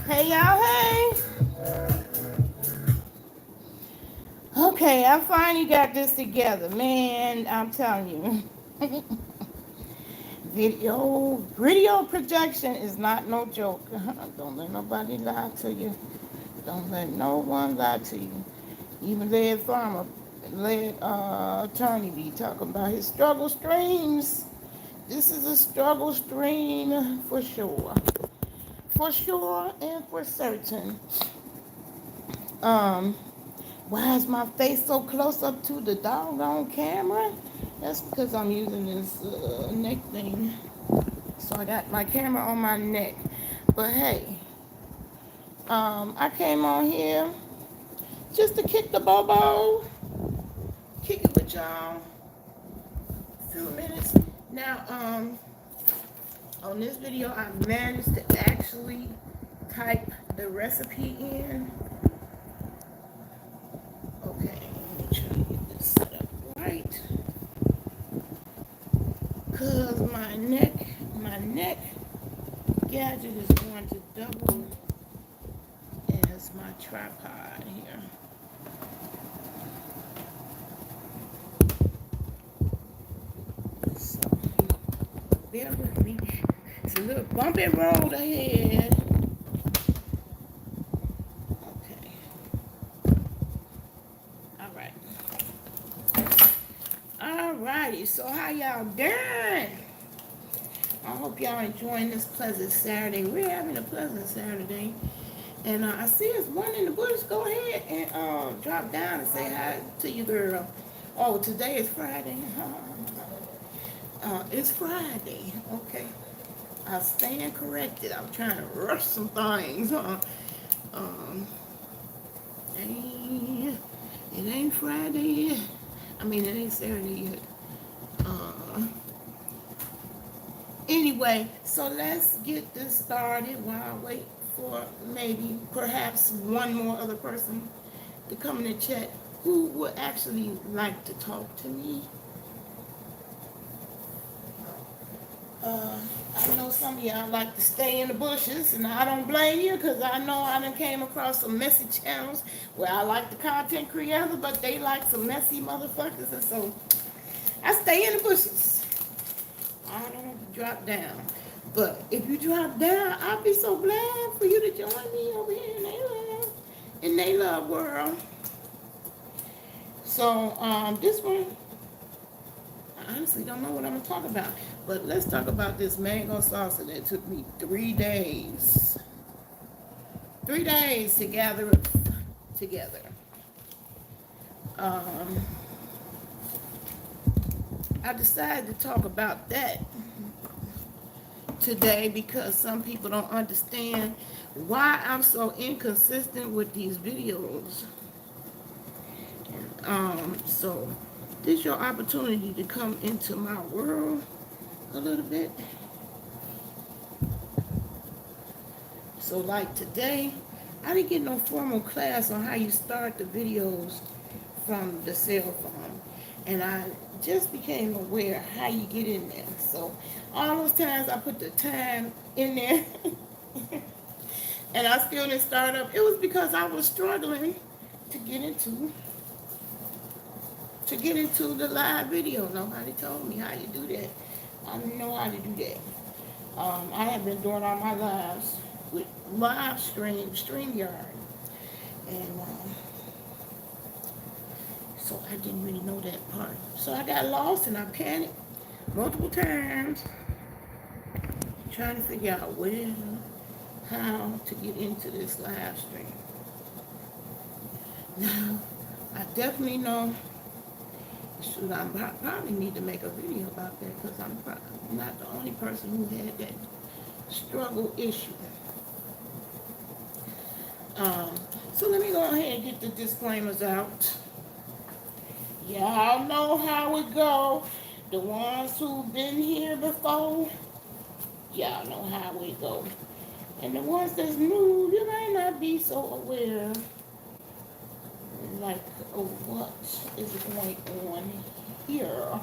Hey y'all, hey. Okay, I finally got this together. Man, I'm telling you. Video projection is not no joke. Don't let nobody lie to you. Don't let no one lie to you. Even lead farmer, lead attorney be talking about his struggle streams. This is a struggle stream for sure. For sure and for certain. Um, why is my face so close up to the doggone camera? That's because I'm using this neck thing. So I got my camera on my neck. But hey, I came on here just to kick the bobo, kick it with y'all a few minutes. Now, on this video, I managed to actually type the recipe in. Okay, let me try to get this set up right. Cause my neck gadget is going to double as my tripod here. So bear with me. It's a little bumpy road ahead. Okay. Alrighty, so how y'all doing? I hope y'all enjoying this pleasant Saturday. We're having a pleasant Saturday. And I see it's one in the bush. Go ahead and drop down and say hi to you, girl. Oh, today is Friday. It's Friday. Okay. I stand corrected. I'm trying to rush some things. It ain't Friday yet. I mean, it ain't Saturday yet. Anyway, so let's get this started while I wait for perhaps one more other person to come in the chat who would actually like to talk to me. I know some of y'all like to stay in the bushes, and I don't blame you, because I know I done came across some messy channels where I like the content creator, but they like some messy motherfuckers, and so I stay in the bushes. I don't drop down. But if you drop down, I'll be so glad for you to join me over here in they love world. So this one, I honestly don't know what I'm gonna talk about. But let's talk about this mango salsa that took me 3 days. 3 days to gather it together. I decided to talk about that today because some people don't understand why I'm so inconsistent with these videos. So this is your opportunity to come into my world a little bit. So like today, I didn't get no formal class on how you start the videos from the cell phone. And I just became aware how you get in there. So all those times I put the time in there and I still didn't start up. It was because I was struggling to get into the live video. Nobody told me how you do that. I didn't know how to do that. I have been doing all my lives with live StreamYard. And so I didn't really know that part. So I got lost and I panicked multiple times trying to figure out how to get into this live stream. Now, I definitely know, shoot, I probably need to make a video about that because I'm not the only person who had that struggle issue. So let me go ahead and get the disclaimers out. Y'all know how it go. The ones who've been here before, y'all know how it go. And the ones that's new, you might not be so aware, like, of what is going on here.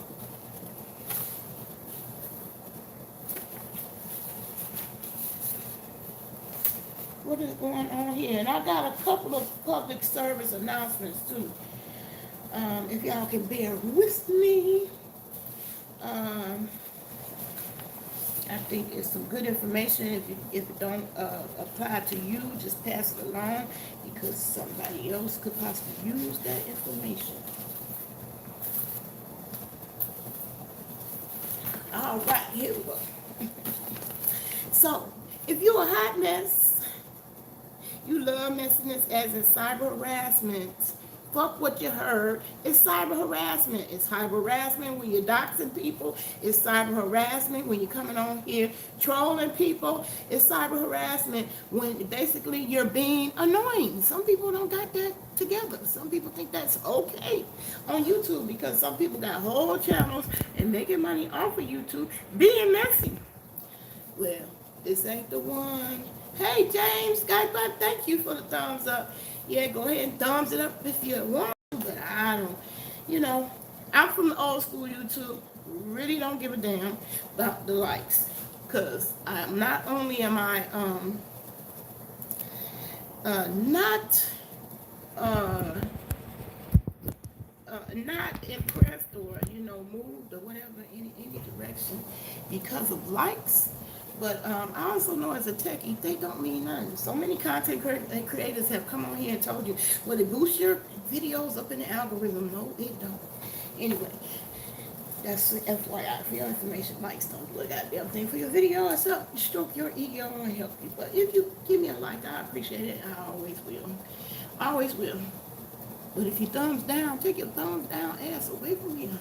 What is going on here? And I got a couple of public service announcements too. If y'all can bear with me. I think it's some good information. If it don't apply to you, just pass it along because somebody else could possibly use that information. All right, here we go. So, if you're a hot mess, you love messiness as in cyber harassment. Fuck what you heard. It's cyber harassment. It's cyber harassment when you're doxing people. It's cyber harassment when you're coming on here trolling people. It's cyber harassment when basically you're being annoying. Some people don't got that together. Some people think that's okay on YouTube because some people got whole channels and making money off of YouTube being messy. Well, this ain't the one. Hey, James, Skype, thank you for the thumbs up. Yeah, go ahead and thumbs it up if you want, but I don't, I'm from the old school YouTube, really don't give a damn about the likes, because not only am I not impressed or, moved or whatever in any direction because of likes, but I also know as a techie, they don't mean nothing. So many content creators have come on here and told you, well, it boosts your videos up in the algorithm. No, it don't. Anyway, that's FYI for your information. Likes don't do a goddamn thing for your video. It's up, stroke your ego and help you. But if you give me a like, I appreciate it. I always will. Always will. But if you thumbs down, take your thumbs down ass away from here.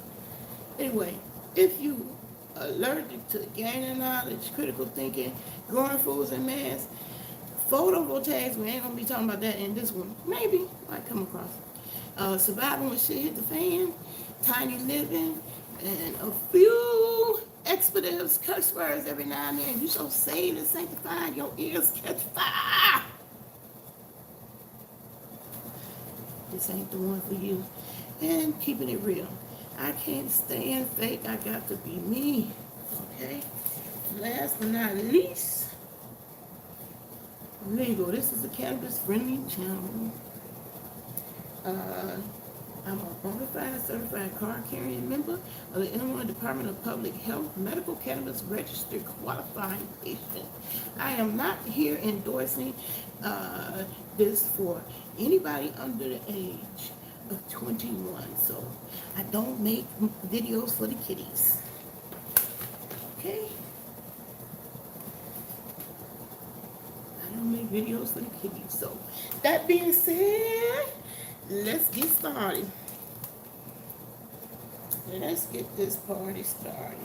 Anyway, if you allergic to gaining knowledge, critical thinking, growing foods and mass, photovoltaics, we ain't gonna be talking about that in this one. Maybe might come across. Surviving when shit hit the fan, tiny living, and a few expletives, curse words every now and then. You so saved and sanctified, your ears catch fire. This ain't the one for you. And keeping it real. I can't stand fake. I got to be me. Okay? Last but not least, legal. This is a cannabis-friendly channel. I'm a bona fide certified card-carrying member of the Illinois Department of Public Health Medical Cannabis Registered Qualifying Patient. I am not here endorsing this for anybody under the age of 21, so I don't make videos for the kiddies. Okay? I don't make videos for the kiddies. So that being said, let's get started. Let's get this party started.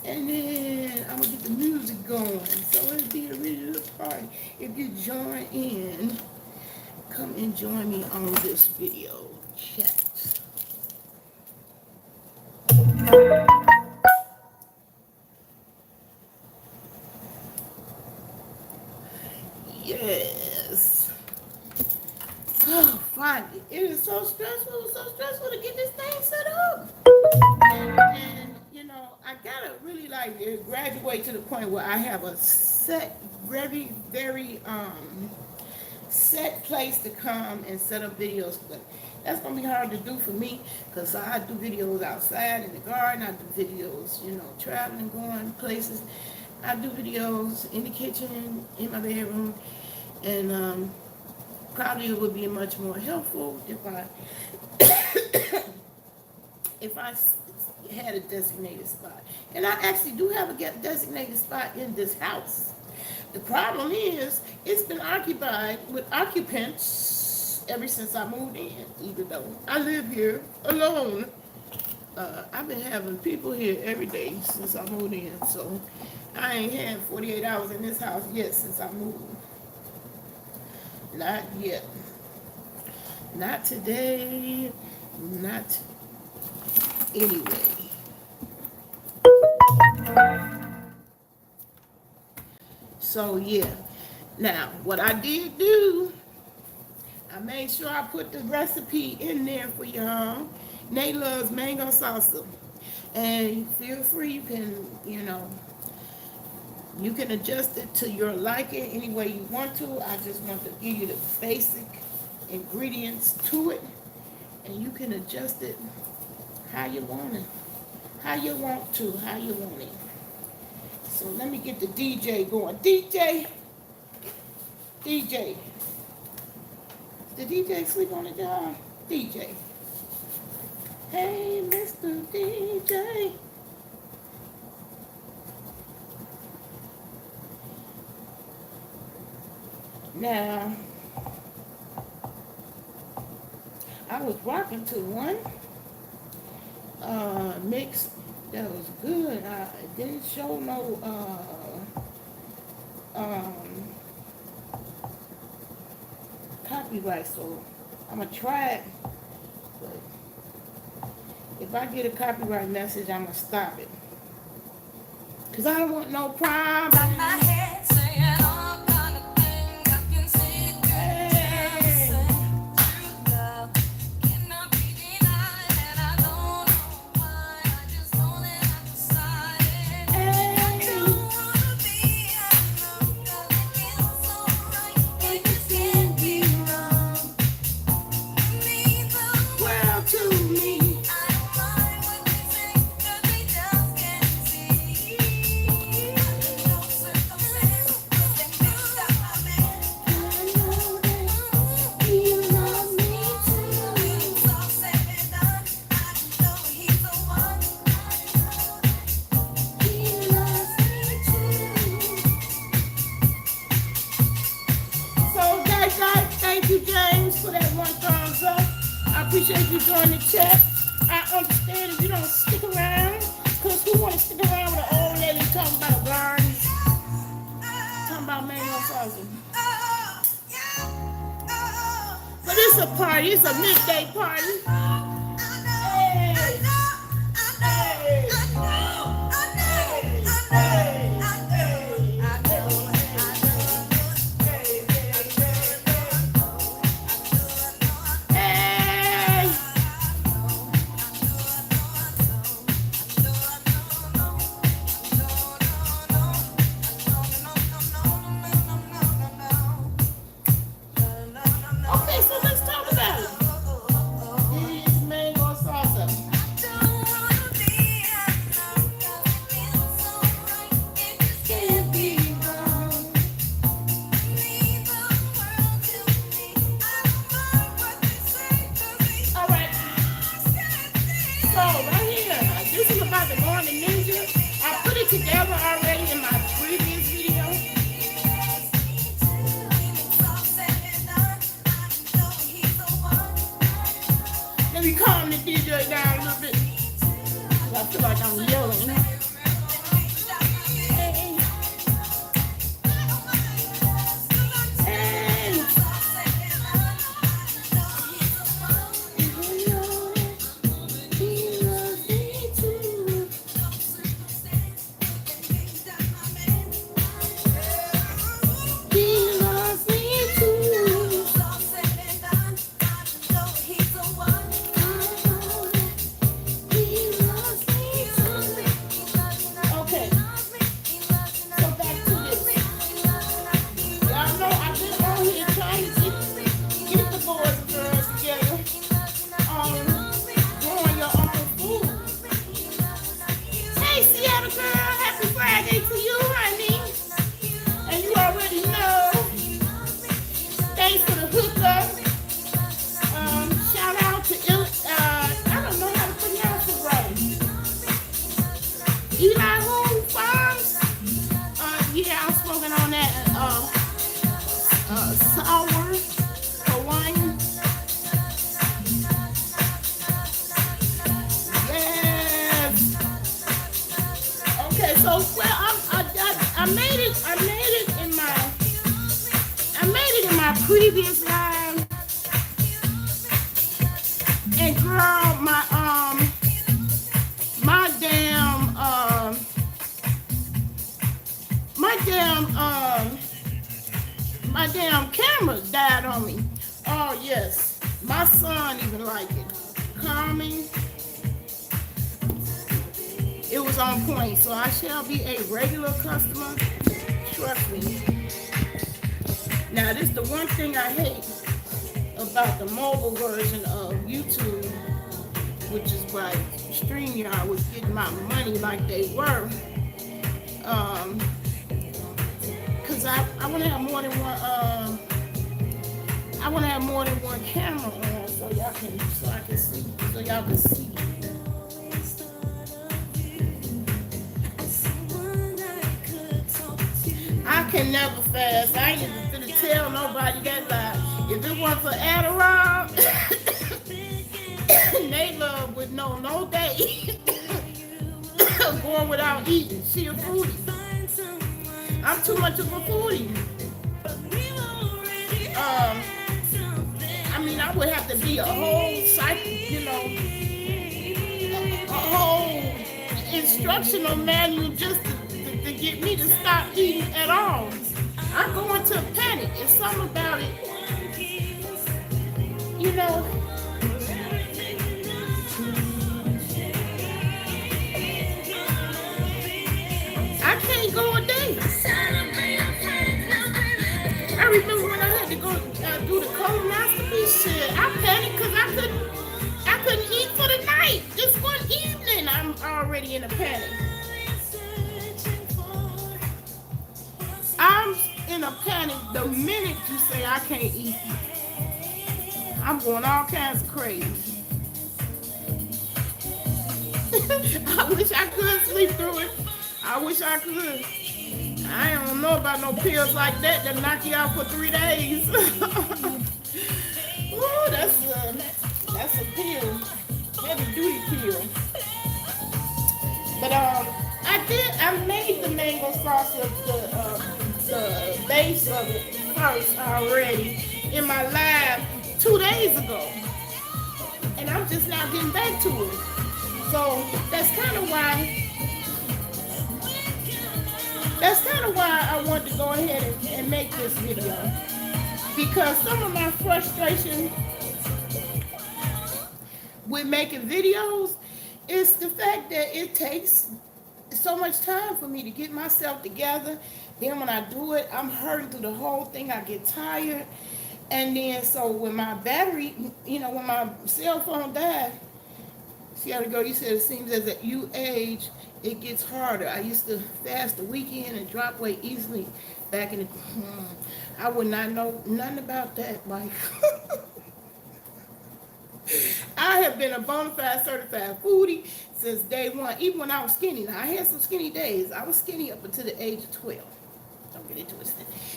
And then I'm gonna get the music going. So it'll be a really little party. If you join in, come and join me on this video chat. Yes. So finally, it is so stressful to get this thing set up. And I gotta really graduate to the point where I have a set, very, very set place to come and set up videos. But that's gonna be hard to do for me because I do videos outside in the garden. I do videos, traveling, going places. I do videos in the kitchen, in my bedroom, and probably it would be much more helpful if I had a designated spot. And I actually do have a designated spot in this house. The problem is, it's been occupied with occupants ever since I moved in, even though I live here alone. I've been having people here every day since I moved in, so I ain't had 48 hours in this house yet since I moved. Not yet. Not today. Not anyway. So yeah. Now, what I did do, I made sure I put the recipe in there for y'all. Nate loves mango salsa. And feel free, you can adjust it to your liking any way you want to. I just want to give you the basic ingredients to it. And you can adjust it how you want it. How you want it. So let me get the DJ going. DJ. Did DJ sleep on the job? DJ. Hey, Mr. DJ. Now, I was rocking to one mix that was good. It didn't show no copyright, so I'm gonna try it. But if I get a copyright message, I'm gonna stop it. Cause I don't want no problem. Appreciate you joining the chat. I understand if you don't stick around, because who want to stick around with an old lady talking about blinds, talking about mango salsa? But it's a party, it's a midday party. Together already in my previous video. Let me calm the DJ down a little bit. I feel like I'm yelling. so well, I made it. I made it in my previous live, and girl, my damn my damn my damn camera died on me. Oh yes, my son even liked it. Calming. It was on point, so I shall be a regular customer. Trust me. Now, this is the one thing I hate about the mobile version of YouTube, which is why StreamYard was getting my money like they were. Cause I want to have more than one. I want to have more than one camera on, so I can see, so y'all can see. I can never fast. I ain't even finna tell nobody that lie. If it wasn't for Adderall, they love would know no day going without eating. She a foodie. I'm too much of a foodie. I mean, I would have to be a whole cycle, a whole instructional manual just to get me to stop eating at all. I go into a panic. It's something about it, I can't go a day. I remember when I had to go do the colonoscopy shit. I panicked because I couldn't eat for the night. Just one evening, I'm already in a panic. I'm in a panic the minute you say I can't eat. I'm going all kinds of crazy. I wish I could sleep through it. I wish I could. I don't know about no pills like that knock you out for 3 days. Ooh, that's a pill. Heavy duty pill. But I made the mango salsa, the base of it first already in my live 2 days ago. And I'm just now getting back to it. So that's kind of why I wanted to go ahead and make this video. Because some of my frustration with making videos is the fact that it takes so much time for me to get myself together. Then when I do it, I'm hurting through the whole thing. I get tired. And then so when my battery, when my cell phone died, see how to go, you said it seems as that you age, it gets harder. I used to fast the weekend and drop weight easily back in the, I would not know nothing about that, Mike. I have been a bona fide certified foodie since day one, even when I was skinny. Now, I had some skinny days. I was skinny up until the age of 12. Don't get into it.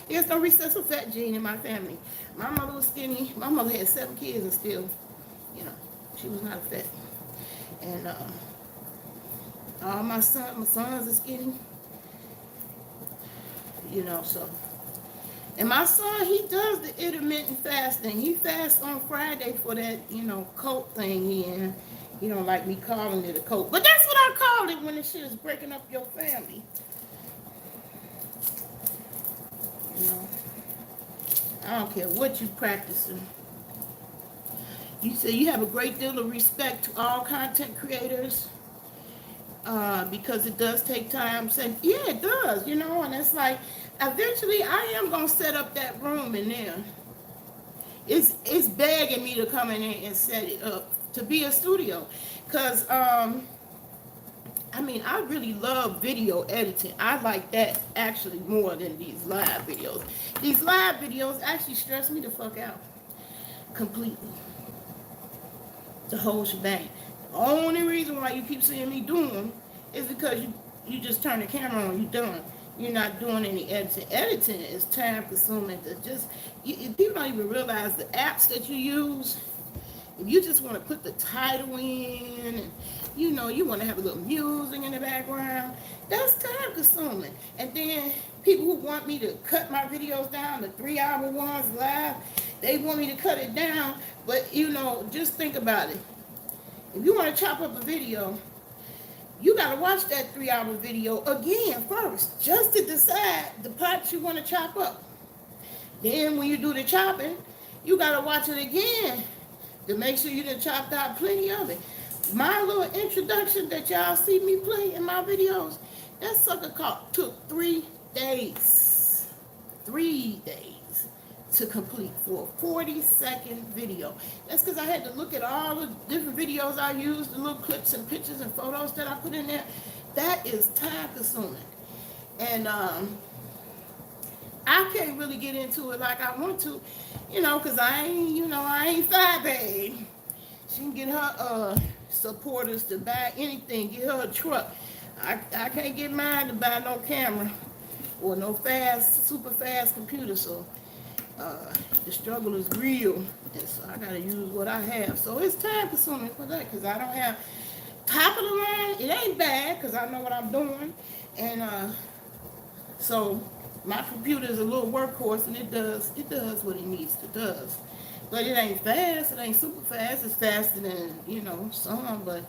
There's no recessive fat gene in my family. My mother was skinny. My mother had 7 kids and still, she was not fat. And all my sons are skinny. So. And my son, he does the intermittent fasting. He fasts on Friday for that, coat thing he in. He don't like me calling it a coat. But that's what I call it when the shit is breaking up your family. I don't care what you practicing. You say you have a great deal of respect to all content creators. Because it does take time. So, yeah, it does, and it's like, eventually I am going to set up that room in there. It's begging me to come in there and set it up to be a studio. Because, I really love video editing. I like that actually more than these live videos. These live videos actually stress me the fuck out completely. The whole shebang. The only reason why you keep seeing me doing them is because you just turn the camera on, you're done. You're not doing any editing. Editing is time consuming. People don't even realize the apps that you use. If you just want to put the title in and you want to have a little music in the background, That's time consuming. And then people who want me to cut my videos down, the 3 hour ones live, they want me to cut it down. But you know, just think about it. If you want to chop up a video, you got to watch that 3 hour video again first, just to decide the parts you want to chop up. Then when you do the chopping, you got to watch it again to make sure you done chopped out plenty of it. My little introduction that y'all see me play in my videos, that sucker took 3 days. 3 days to complete for a 40-second video. That's because I had to look at all the different videos I used, the little clips and pictures and photos that I put in there. That is time consuming. And I can't really get into it like I want to, you know, because I ain't fat babe. She can get her supporters to buy anything, get her a truck. I can't get mine to buy no camera or no super fast computer, so the struggle is real, and so I gotta use what I have. So it's time consuming for that, because I don't have top of the line. It ain't bad, because I know what I'm doing, and so my computer is a little workhorse, and it does what it needs to do. But it ain't fast. It ain't super fast. It's faster than, you know, some. But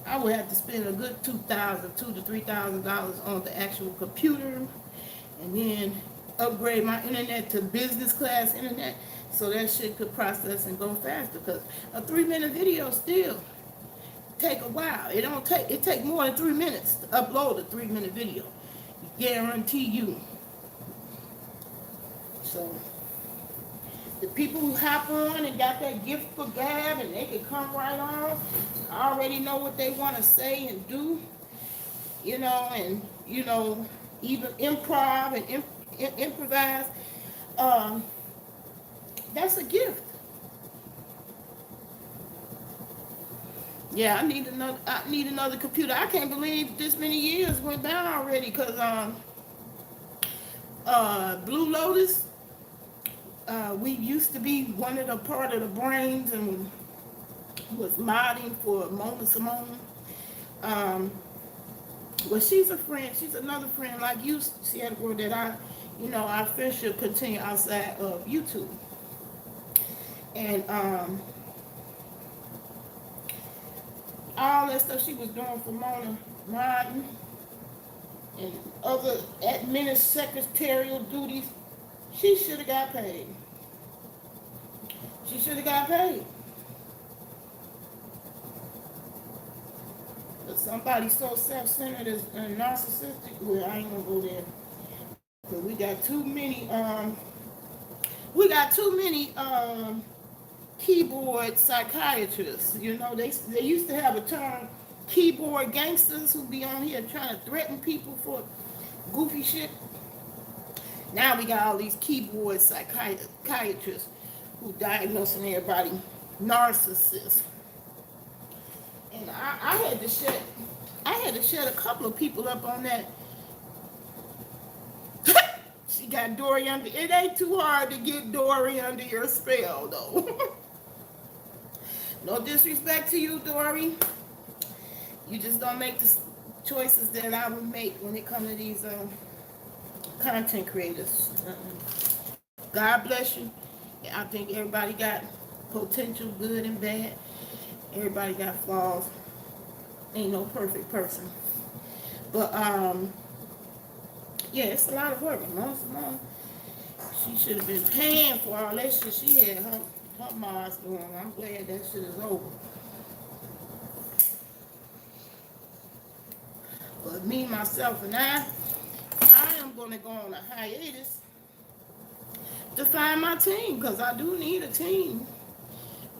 I would have to spend a good $2,000 to $3,000 on the actual computer, and then upgrade my internet to business class internet, so that shit could process and go faster. Because a 3-minute video still take a while. It take more than 3 minutes to upload a 3-minute video. Guarantee you. So the people who hop on and got that gift for gab and they can come right on, already know what they want to say and do, you know, and you know, even improv and improvise. That's a gift. Yeah, I need another computer. I can't believe this many years went by already, because Blue Lotus, we used to be one of the part of the brains and was modding for Mona Simone. Well, she's a friend. She's another friend like you, Seattle, that I fish should continue outside of YouTube. And all that stuff she was doing for Mona Martin and other admin secretarial duties, she should have got paid. She should have got paid. But somebody so self-centered and narcissistic, well, I ain't gonna go there. But we got too many keyboard psychiatrists. You know, they used to have a term, keyboard gangsters, who be on here trying to threaten people for goofy shit. Now we got all these keyboard psychiatrists who diagnosing everybody narcissists. And I had to shut a couple of people up on that. She got Dory under. It ain't too hard to get Dory under your spell, though. No disrespect to you, Dory. You just don't make the choices that I would make when it comes to these content creators. God bless you. I think everybody got potential, good and bad. Everybody got flaws. Ain't no perfect person. But yeah, it's a lot of work. She should have been paying for all that shit she had her Mars doing. I'm glad that shit is over. But me, myself, and I am going to go on a hiatus to find my team, because I do need a team.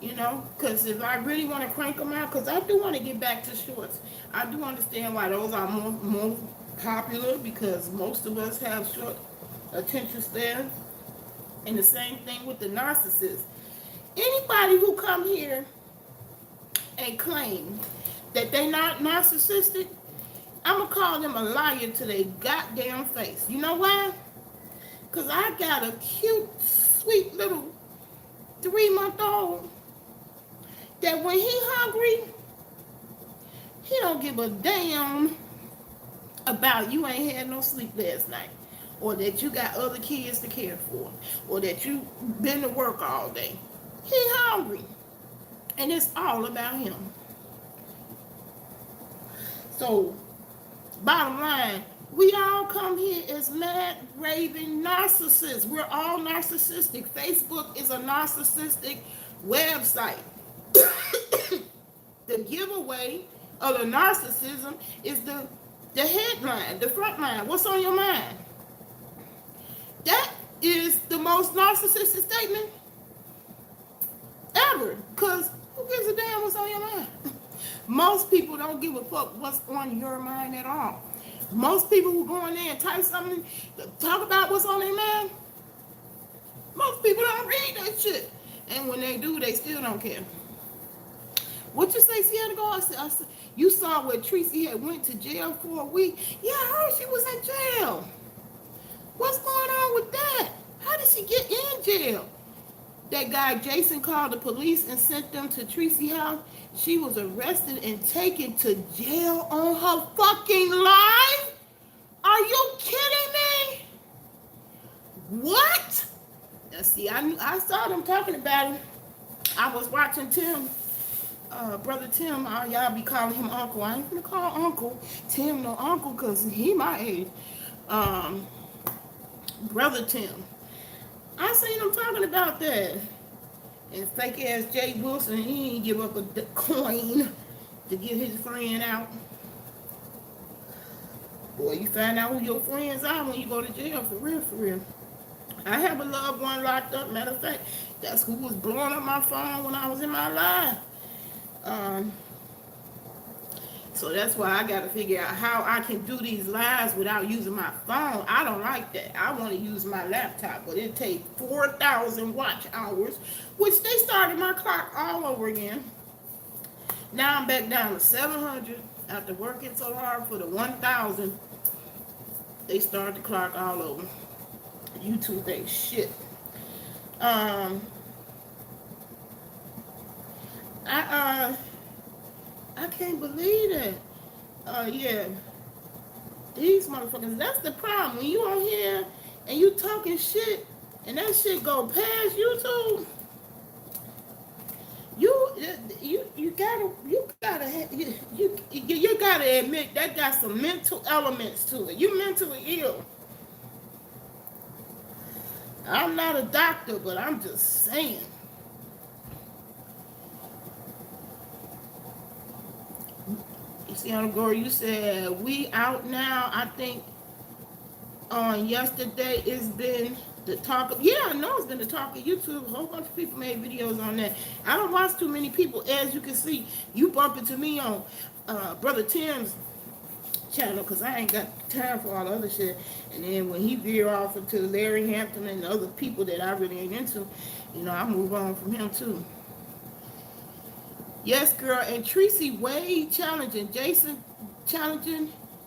You know, because if I really want to crank them out, because I do want to get back to shorts. I do understand why those are more popular, because most of us have short attention spans. And the same thing with the narcissist. Anybody who come here and claim that they not narcissistic, I'm going to call them a liar to their goddamn face. You know why? Because I got a cute, sweet little 3-month-old that when he hungry, He don't give a damn about you ain't had no sleep last night, or that you got other kids to care for, or that you been to work all day. He hungry, and it's all about him. So, bottom line, we all come here as mad, raving narcissists. We're all narcissistic. Facebook is a narcissistic website. The giveaway of the narcissism is the headline, the front line. What's on your mind? That is the most narcissistic statement ever. Because who gives a damn what's on your mind? Most people don't give a fuck what's on your mind at all. Most people who go in there and type something, talk about what's on their mind, most people don't read that shit. And when they do, they still don't care. What you say, Sienna? I said, you saw where Tracy had went to jail for a week. Yeah, I heard she was in jail. What's going on with that? How did she get in jail? That guy Jason called the police and sent them to Tracy's house. She was arrested and taken to jail on her fucking life? Are you kidding me? What? Now see, I saw them talking about it. I was watching Tim. Brother Tim, y'all be calling him uncle. I ain't gonna call Uncle Tim no uncle because he my age. Brother Tim. I seen him talking about that. And fake ass Jay Wilson, he ain't give up a coin to get his friend out. Boy, you find out who your friends are when you go to jail, for real, for real. I have a loved one locked up. Matter of fact, that's who was blowing up my phone when I was in my life. So that's why I got to figure out how I can do these lives without using my phone. I don't like that. I want to use my laptop, but it takes 4,000 watch hours, which they started my clock all over again. Now I'm back down to 700 after working so hard for the 1,000. They started the clock all over. YouTube ain't shit. I can't believe that. Yeah. These motherfuckers, that's the problem. When you on here and you talking shit and that shit go past YouTube, you gotta admit that got some mental elements to it. You mentally ill. I'm not a doctor, but I'm just saying. You see, Gore, you said we out now. I think on yesterday it's been the talk of, yeah, I know it's been the talk of YouTube. A whole bunch of people made videos on that. I don't watch too many people. As you can see, you bump into me on Brother Tim's channel because I ain't got time for all the other shit. And then when he veer off into Larry Hampton and other people that I really ain't into, you know, I move on from him too. Yes, girl. And Tracy Wade challenging Jason,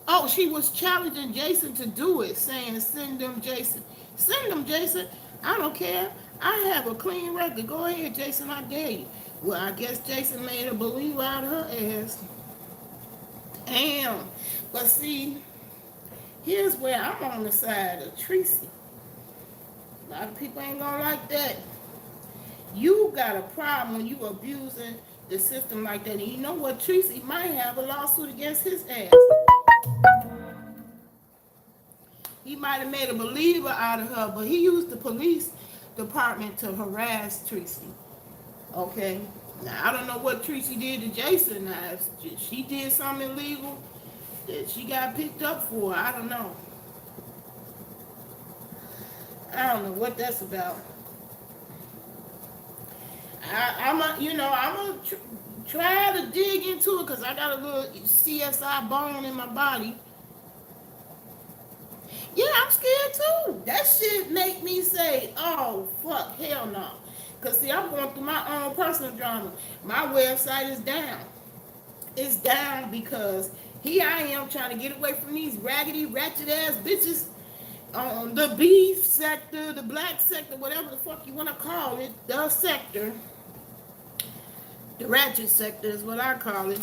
oh, she was challenging Jason to do it, saying, send them, Jason. Send them, Jason. I don't care. I have a clean record. Go ahead, Jason. I dare you. Well, I guess Jason made a believer out of her ass. Damn. But see, here's where I'm on the side of Tracy. A lot of people ain't gonna like that. You got a problem when you abusing the system like that. And you know what? Tracy might have a lawsuit against his ass. He might have made a believer out of her, but he used the police department to harass Tracy. Okay? Now, I don't know what Tracy did to Jason. Now, if she did something illegal that she got picked up for, I don't know. I don't know what that's about. I'm gonna try to dig into it because I got a little CSI bone in my body. Yeah, I'm scared too. That shit make me say, oh, fuck, hell no. Because, see, I'm going through my own personal drama. My website is down. It's down because here I am trying to get away from these raggedy, ratchet-ass bitches on the beef sector, the black sector, whatever the fuck you want to call it, the sector. The ratchet sector is what I call it.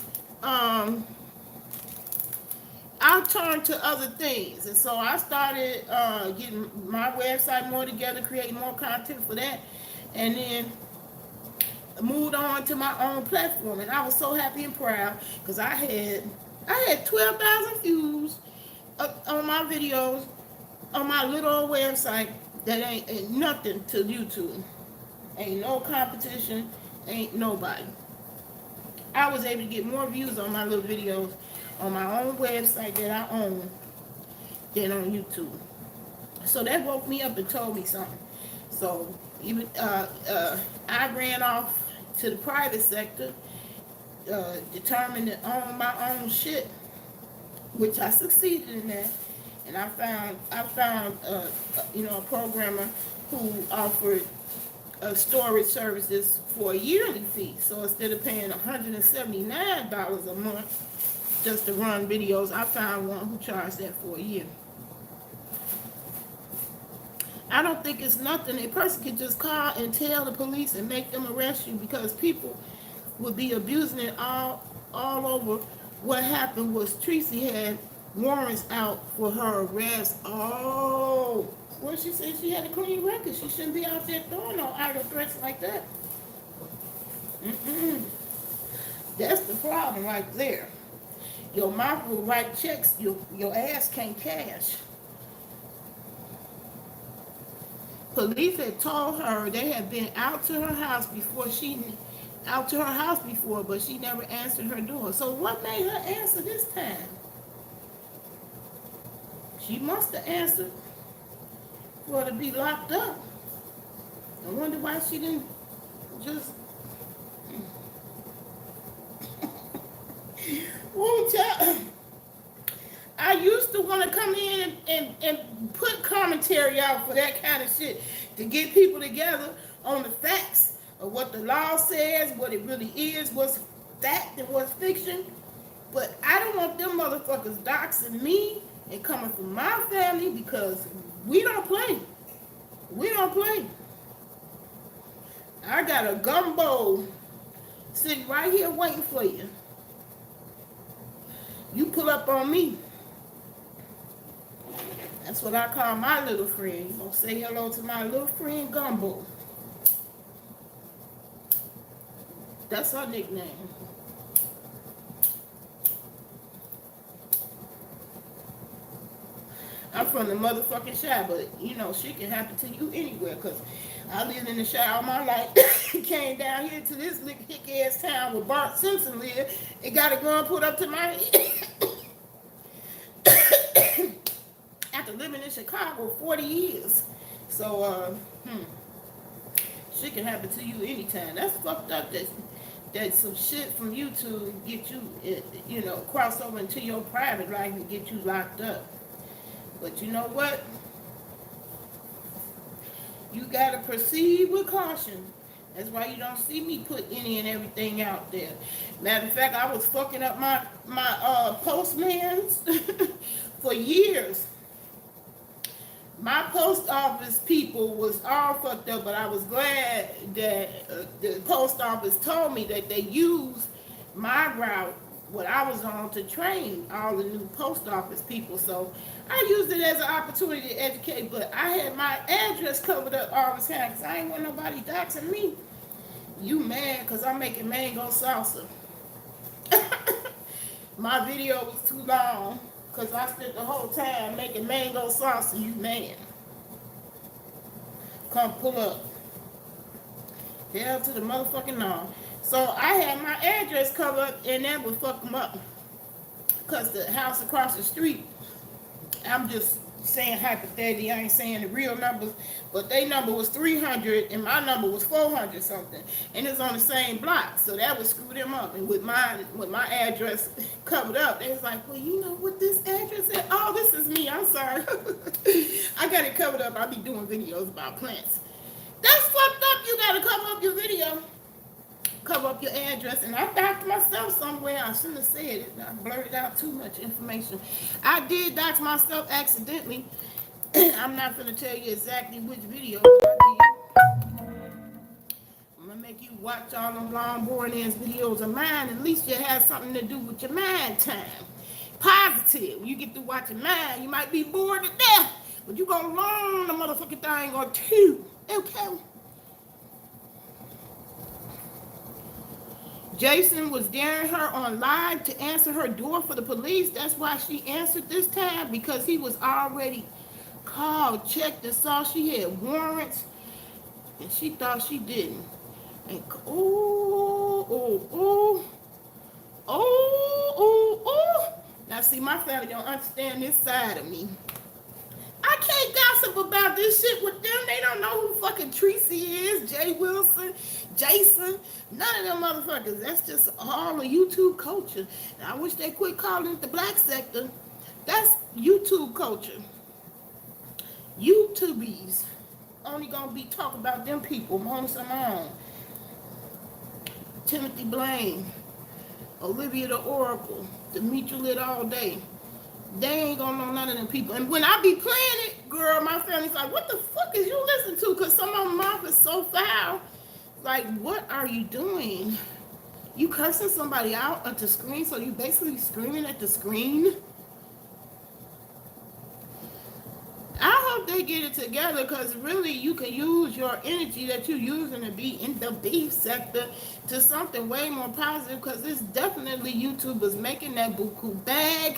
I turned to other things, and so I started getting my website more together, creating more content for that, and then moved on to my own platform. And I was so happy and proud because I had 12,000 views on my videos on my little old website. That ain't nothing to YouTube. Ain't no competition. Ain't nobody. I was able to get more views on my little videos on my own website that I own than on YouTube. So that woke me up and told me something. So even I ran off to the private sector, determined to own my own shit, which I succeeded in that. And I found a programmer who offered storage services for a yearly fee. So instead of paying $179 a month just to run videos, I found one who charged that for a year. I don't think it's nothing. A person can just call and tell the police and make them arrest you, because people would be abusing it all over. What happened was Tracy had warrants out for her arrest. Oh, well, she said she had a clean record. She shouldn't be out there throwing no idle threats like that. That's the problem right there. Your mouth will write checks your ass can't cash. Police had told her they had been out to her house before, but she never answered her door. So what made her answer this time? She must have answered for her to be locked up. I wonder why she didn't just won't tell. I used to want to come in and put commentary out for that kind of shit, to get people together on the facts of what the law says, what it really is, what's fact and what's fiction. But I don't want them motherfuckers doxing me and coming from my family, because we don't play. We don't play. I got a gumbo sitting right here waiting for you. You pull up on me. That's what I call my little friend. You gonna say hello to my little friend Gumbo. That's her nickname. I'm from the motherfucking Shy, but shit can happen to you anywhere, because I lived in the Shy all my life. Came down here to this little hick ass town where Bart Simpson lived, and got a gun put up to my after living in Chicago 40 years. So, shit can happen to you anytime. That's fucked up that some shit from YouTube get you, cross over into your private life and get you locked up. But you know what? You gotta proceed with caution. That's why you don't see me put any and everything out there. Matter of fact, I was fucking up my postmans for years. My post office people was all fucked up, but I was glad that the post office told me that they used my route, what I was on, to train all the new post office people. So I used it as an opportunity to educate, but I had my address covered up all the time because I ain't want nobody doxing me. You mad because I'm making mango salsa. My video was too long because I spent the whole time making mango salsa. You mad. Come pull up. Hell to the motherfucking no. So I had my address covered up, and that would fuck them up. Because the house across the street, I'm just saying hypothetically, I ain't saying the real numbers, but their number was 300 and my number was 400 something, and it's on the same block, so that would screw them up. And with my address covered up, they was like, well, you know what this address is? Oh, this is me, I'm sorry. I got it covered up. I be doing videos about plants. That's fucked up. You gotta cover up your video, cover up your address. And I doxed myself somewhere. I shouldn't have said it. I blurted out too much information. I did dox myself accidentally. I'm not going to tell you exactly which video, but I did. I'm going to make you watch all them long, boring ass videos of mine. At least you have something to do with your mind time. Positive. to. When you get through watching mine, you might be bored to death, but you gonna learn the motherfucking thing or two. Okay. Jason was daring her on live to answer her door for the police. That's why she answered this time, because he was already called, checked, and saw she had warrants, and she thought she didn't. And oh. Now see, my family don't understand this side of me. I can't gossip about this shit with them. They don't know who fucking Tracy is, Jay Wilson, Jason, none of them motherfuckers. That's just all the YouTube culture. And I wish they quit calling it the black sector. That's YouTube culture. YouTubies only gonna be talking about them people, Mona Simone, Timothy Blaine, Olivia the Oracle, Demetri Lit all day. They ain't gonna know none of them people. And when I be playing it, girl, my family's like, what the fuck is you listening to? Because some of them mouth is so foul. Like, what are you doing? You cursing somebody out at the screen, so you basically screaming at the screen? I hope they get it together, because really you can use your energy that you're using to be in the beef sector to something way more positive, because it's definitely YouTubers making that buku bag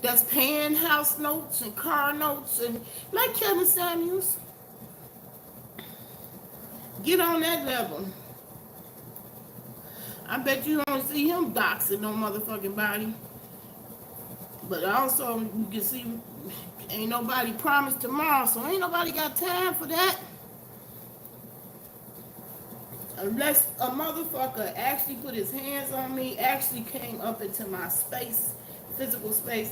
that's paying house notes and car notes, and like Kevin Samuels. Get on that level. I bet you don't see him doxing no motherfucking body. But also, you can see, ain't nobody promised tomorrow, so ain't nobody got time for that. Unless a motherfucker actually put his hands on me, actually came up into my space, physical space.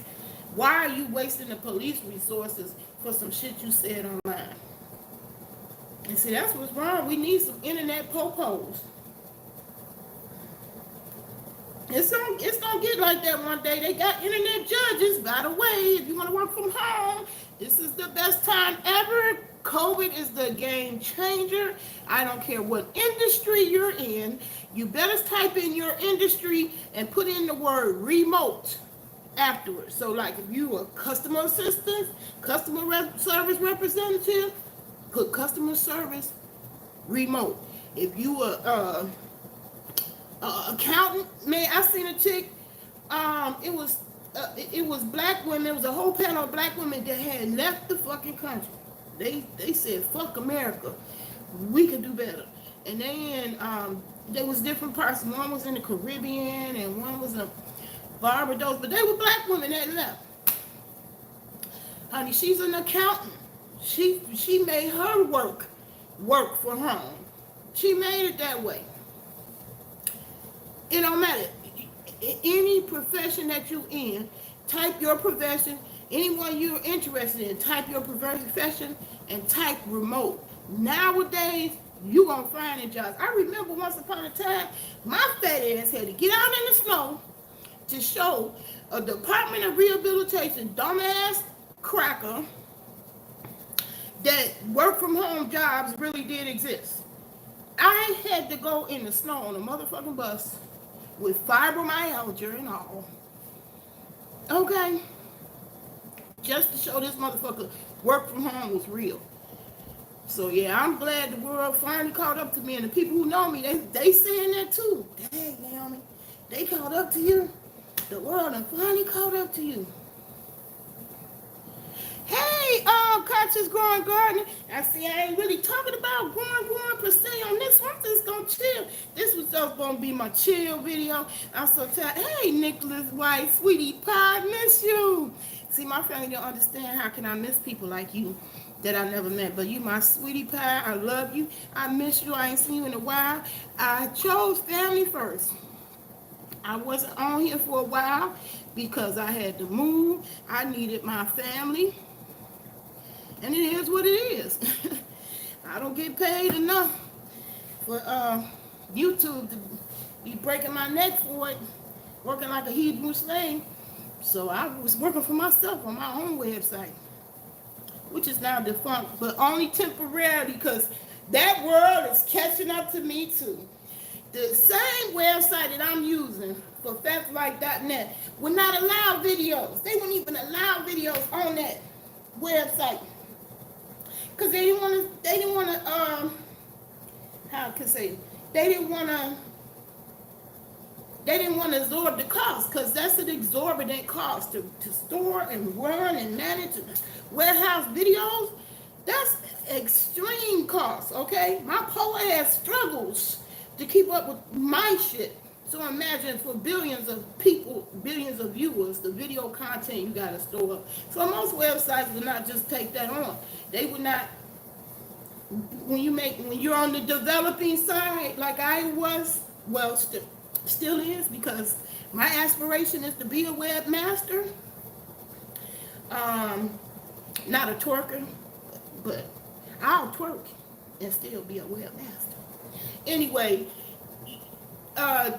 Why are you wasting the police resources for some shit you said online? And see, that's what's wrong. We need some internet popos. It's gonna get like that one day. They got internet judges. By the way, if you want to work from home, this is the best time ever. COVID is the game changer. I don't care what industry you're in. You better type in your industry and put in the word remote afterwards. So like if you a customer assistant, service representative, put customer service remote. If you a accountant, man, I seen a chick. It was black women. It was a whole panel of black women that had left the fucking country. They said fuck America, we can do better. And then there was different parts. One was in the Caribbean and one was in Barbados, but they were black women that left. Honey, she's an accountant. She made her work for home. She made it that way. It don't matter. Any profession that you're in, type your profession. Anyone you're interested in, type your profession and type remote. Nowadays, you're going to find a job. I remember once upon a time, my fat ass had to get out in the snow to show a Department of Rehabilitation dumbass cracker that work from home jobs really did exist. I had to go in the snow on a motherfucking bus with fibromyalgia and all. Okay? Just to show this motherfucker work from home was real. So yeah, I'm glad the world finally caught up to me, and the people who know me, they saying that too. Dang, Naomi, they caught up to you. The world done finally caught up to you. Hey, conscious growing gardener. I see I ain't really talking about growing per se on this one. I'm just gonna chill. This was just gonna be my chill video. I'm so tired. Hey, Nicholas White, sweetie pie, miss you. See, my family don't understand how can I miss people like you that I never met. But you my sweetie pie. I love you. I miss you. I ain't seen you in a while. I chose family first. I wasn't on here for a while because I had to move. I needed my family. And it is what it is. I don't get paid enough for YouTube to be breaking my neck for it, working like a Hebrew slave. So I was working for myself on my own website, which is now defunct, but only temporarily because that world is catching up to me too. The same website that I'm using for factlife.net would not allow videos. They wouldn't even allow videos on that website because they didn't want to how can I say, they didn't want to absorb the cost, because that's an exorbitant cost to store and run and manage warehouse videos. That's extreme cost, okay? My poor ass struggles to keep up with my shit. So imagine for billions of people, billions of viewers, the video content you gotta store. So most websites would not just take that on. They would not. When you're on the developing side, like I was, well, still is, because my aspiration is to be a webmaster. Not a twerker, but I'll twerk and still be a webmaster. Anyway,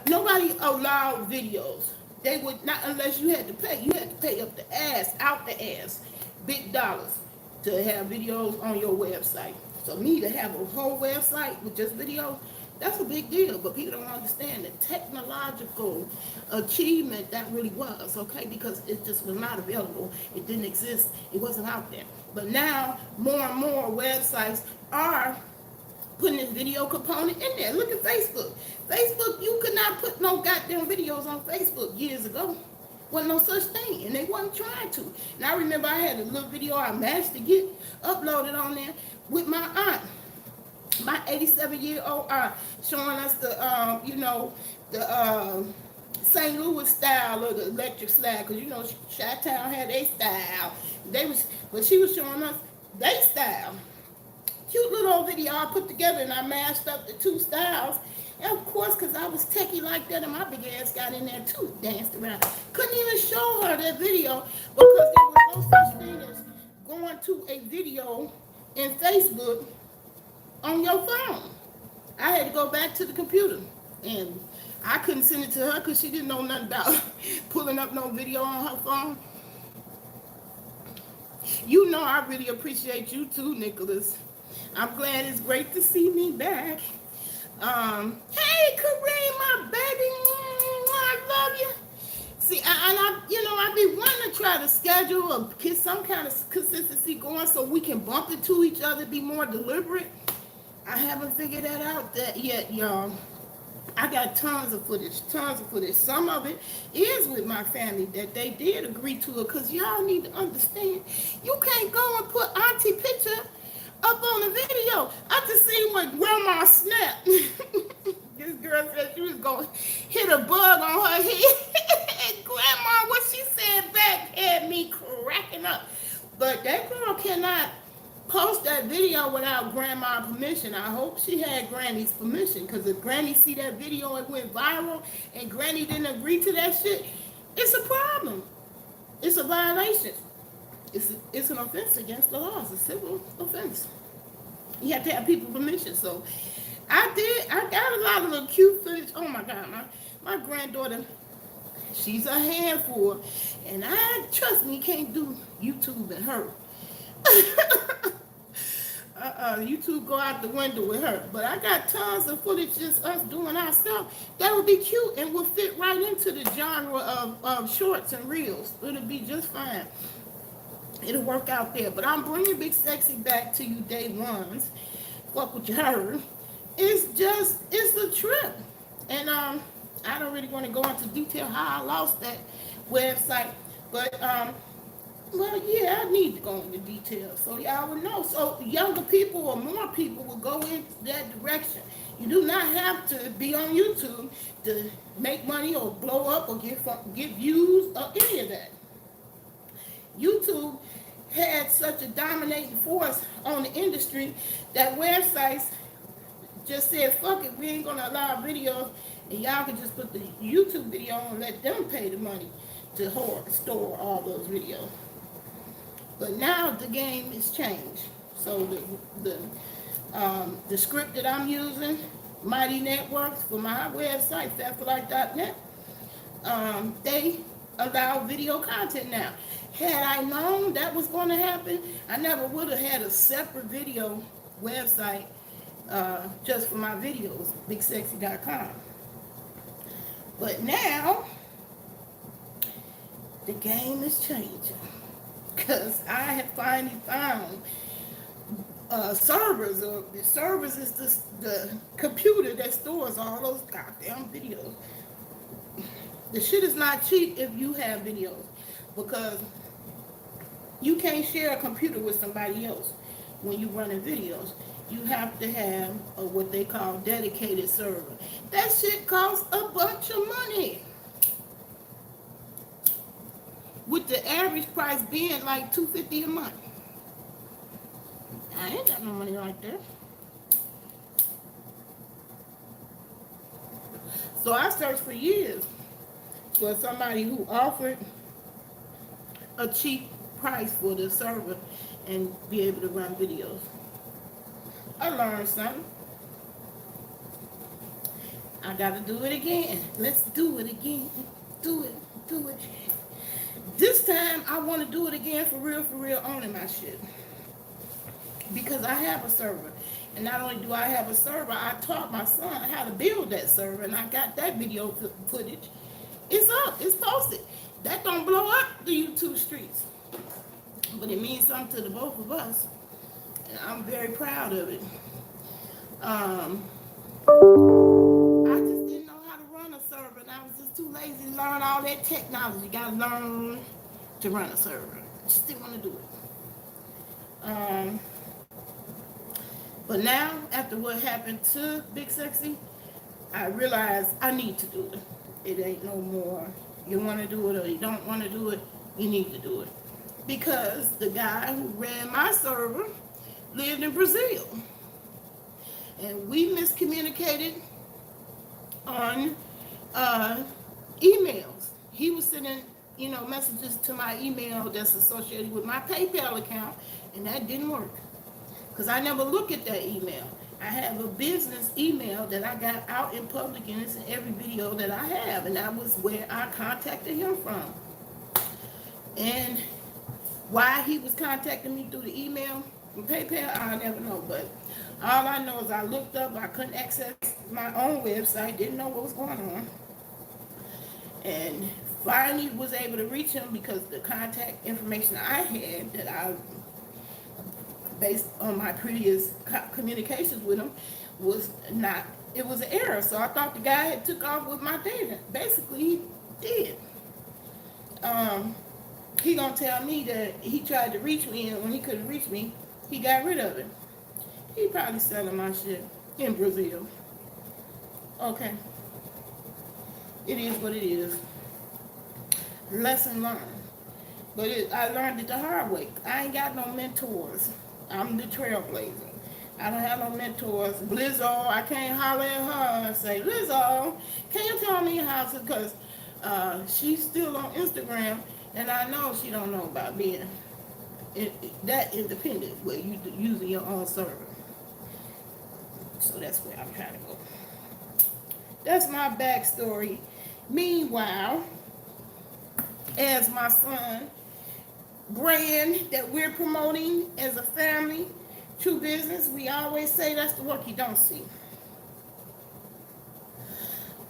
nobody allowed videos. They would not, unless you had to pay. You had to pay up the ass, out the ass, big dollars to have videos on your website. So me to have a whole website with just videos, that's a big deal. But people don't understand the technological achievement that really was, okay? Because it just was not available. It didn't exist. It wasn't out there. But now more and more websites are putting this video component in there. Look at Facebook. Facebook, you could not put no goddamn videos on Facebook years ago. Wasn't no such thing, and they wasn't trying to. And I remember I had a little video I managed to get uploaded on there with my aunt, my 87-year-old aunt, showing us the, the St. Louis style of the electric slab, because Chi-Town had a style. But she was showing us their style. Cute little old video I put together, and I mashed up the two styles. And of course, because I was techie like that, and my big ass got in there too, danced around. Couldn't even show her that video because there was no such thing as going to a video in Facebook on your phone. I had to go back to the computer, and I couldn't send it to her because she didn't know nothing about pulling up no video on her phone. I really appreciate you too, Nicholas. I'm glad it's great to see me back. Hey, Kareem, my baby, I love you. See, I be wanting to try to schedule or get some kind of consistency going so we can bump into each other, be more deliberate. I haven't figured that out yet, y'all. I got tons of footage. Some of it is with my family that they did agree to it, because y'all need to understand, you can't go and put auntie picture up on the video. I just seen when grandma snapped. This girl said she was going to hit a bug on her head. Grandma, what she said back had me cracking up. But that girl cannot post that video without grandma's permission. I hope she had granny's permission, because if granny see that video and went viral and granny didn't agree to that shit, it's a problem. It's a violation. It's an offense against the law. It's a civil offense. You have to have people permission. So I got a lot of little cute footage. Oh my God, my granddaughter, she's a handful, and trust me, can't do YouTube and her. YouTube go out the window with her. But I got tons of footage just us doing ourselves that would be cute and would fit right into the genre of shorts and reels. It'll be just fine. It'll work out there. But I'm bringing Big Sexy back to you day ones. Fuck what you heard. It's a trip. And I don't really want to go into detail how I lost that website. But well, yeah, I need to go into detail so y'all will know. So younger people or more people will go in that direction. You do not have to be on YouTube to make money or blow up or get views or any of that. YouTube had such a dominating force on the industry that websites just said, fuck it, we ain't going to allow videos, and y'all can just put the YouTube video on and let them pay the money to store all those videos. But now the game has changed. So the script that I'm using, Mighty Networks, for my website, fatforlife.net, they allow video content now. Had I known that was going to happen, I never would have had a separate video website just for my videos, bigsexy.com. But now the game is changing because I have finally found servers. Or the servers is the computer that stores all those goddamn videos. The shit is not cheap if you have videos, because you can't share a computer with somebody else when you're running videos. You have to have what they call dedicated server. That shit costs a bunch of money, with the average price being like $250 a month. I ain't got no money like that. So I searched for years for somebody who offered a cheap price for the server and be able to run videos. I learned something. I gotta do it again. Let's do it again. Do it. This time I want to do it again for real, owning my shit. Because I have a server. And not only do I have a server, I taught my son how to build that server, and I got that video footage. It's up, it's posted. That don't blow up the YouTube streets, but it means something to the both of us, and I'm very proud of it. I just didn't know how to run a server, and I was just too lazy to learn all that technology. You gotta learn to run a server. I just didn't want to do it. But now, after what happened to Big Sexy, I realized I need to do it. It ain't no more you want to do it or you don't want to do it. You need to do it. Because the guy who ran my server lived in Brazil. And we miscommunicated on emails. He was sending, messages to my email that's associated with my PayPal account, and that didn't work. Because I never look at that email. I have a business email that I got out in public, and it's in every video that I have, and that was where I contacted him from. And why he was contacting me through the email from PayPal, I never know. But all I know is I looked up, I couldn't access my own website, didn't know what was going on, and finally was able to reach him because the contact information I had that I based on my previous communications with him was not, it was an error. So I thought the guy had took off with my data. Basically, he did. He gonna tell me that he tried to reach me, and when he couldn't reach me, he got rid of it. He probably selling my shit in Brazil. Okay. It is what it is. Lesson learned. But I learned it the hard way. I ain't got no mentors. I'm the trailblazer. I don't have no mentors. Lizzo, I can't holler at her and say, Lizzo, can you tell me how to, because she's still on Instagram, and I know she don't know about being that independent where you using your own server. So that's where I'm trying to go. That's my backstory. Meanwhile, as my son brand that we're promoting as a family, true business, we always say that's the work you don't see.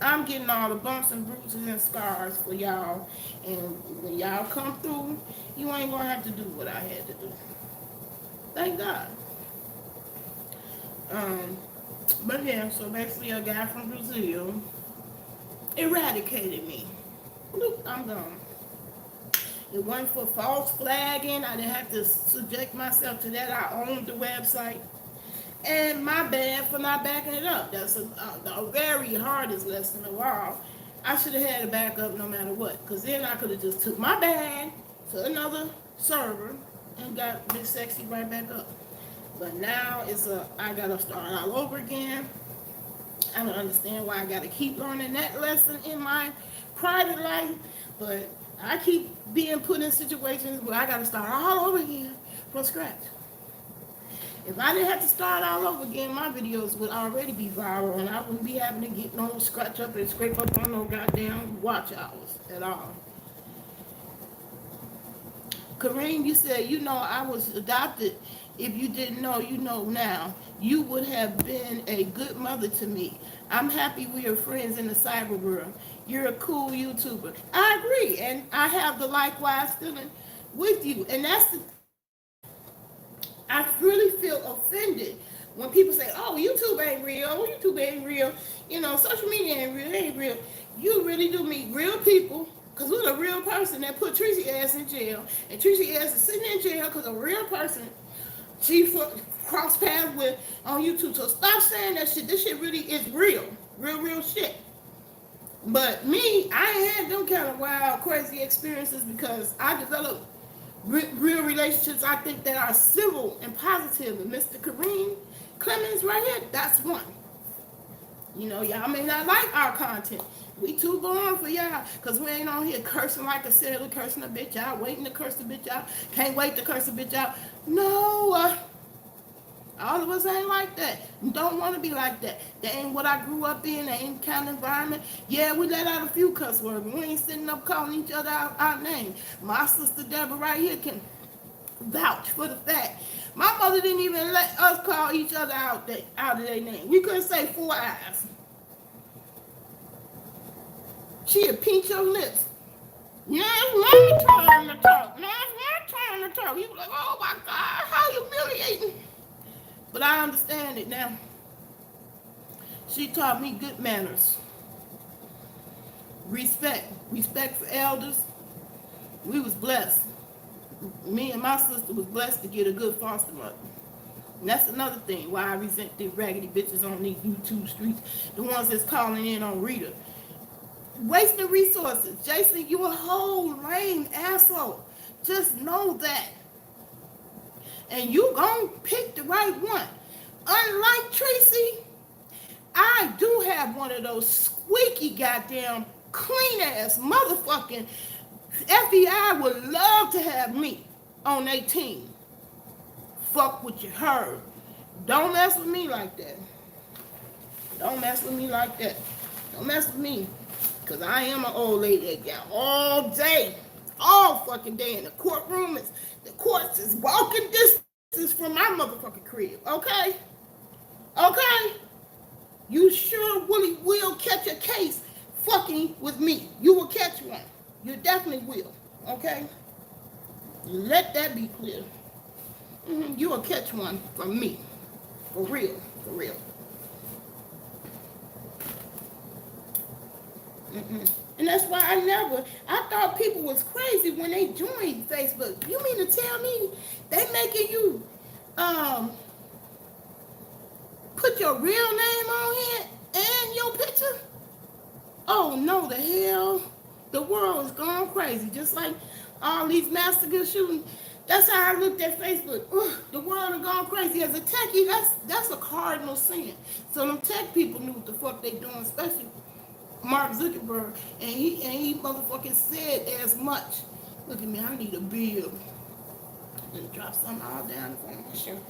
I'm getting all the bumps and bruises and scars for y'all, and when y'all come through, you ain't gonna have to do what I had to do. Thank God. But yeah, so basically a guy from Brazil eradicated me. Look, I'm gone. It wasn't for false flagging. I didn't have to subject myself to that. I owned the website. And my bad for not backing it up. That's the very hardest lesson of all. I should have had a backup no matter what. Because then I could have just took my bag to another server and got Big Sexy right back up. But now I got to start all over again. I don't understand why I got to keep learning that lesson in my private life. But I keep being put in situations where I got to start all over again from scratch. If I didn't have to start all over again, my videos would already be viral, and I wouldn't be having to get no scratch up and scrape up on no goddamn watch hours at all. Kareem, you said, I was adopted. If you didn't know, you know now. You would have been a good mother to me. I'm happy we are friends in the cyber world. You're a cool YouTuber. I agree, and I have the likewise feeling with you. And that's the thing. I really feel offended when people say, "Oh, YouTube ain't real. YouTube ain't real. Social media ain't real. It ain't real." You really do meet real people. Because we're a real person that put Tracy ass in jail. And Tracy ass is sitting in jail because a real person she crossed paths with on YouTube. So stop saying that shit. This shit really is real. Real shit. But me, I ain't had them kind of wild, crazy experiences because I developed real relationships I think that are civil and positive. And Mr. Kareem Clemens right here, that's one. Y'all may not like our content. We too born for y'all, because we ain't on here cursing like a sailor, cursing a bitch out, waiting to curse the bitch out, can't wait to curse the bitch out. No, all of us ain't like that. Don't want to be like that. That ain't what I grew up in. That ain't the kind of environment. Yeah, we let out a few cuss words, but we ain't sitting up calling each other out our name. My sister Deborah right here can vouch for the fact. My mother didn't even let us call each other out of their name. We couldn't say four eyes. She'd pinch your lips. Now it's my turn to talk. Now it's my turn to talk. You be like, oh my God, how humiliating. But I understand it now. She taught me good manners. Respect for elders. We was blessed. Me and my sister was blessed to get a good foster mother. And that's another thing why I resent these raggedy bitches on these YouTube streets. The ones that's calling in on Rita. Wasting resources. Jason, you a whole lame asshole. Just know that. And you gon' pick the right one. Unlike Tracy, I do have one of those squeaky goddamn clean ass motherfucking FBI would love to have me on their team. Fuck what you heard. Don't mess with me like that. Don't mess with me like that. Don't mess with me. Because I am an old lady that got all day, all fucking day in the courtroom. The courts is walking distance from my motherfucking crib. Okay? Okay? You sure will catch a case fucking with me. You will catch one. You definitely will. Okay? Let that be clear. You will catch one from me. For real. For real. And that's why I thought people was crazy when they joined Facebook. You mean to tell me they making you put your real name on here and your picture? Oh no, the hell. The world is gone crazy. Just like all these massacre shootings. That's how I looked at Facebook. Ugh, the world is gone crazy. As a techie, that's a cardinal sin. So them tech people knew what the fuck they doing, especially Mark Zuckerberg, and he motherfucking said as much. Look at me, I need a bill. Just drop something all down the front of my shirt.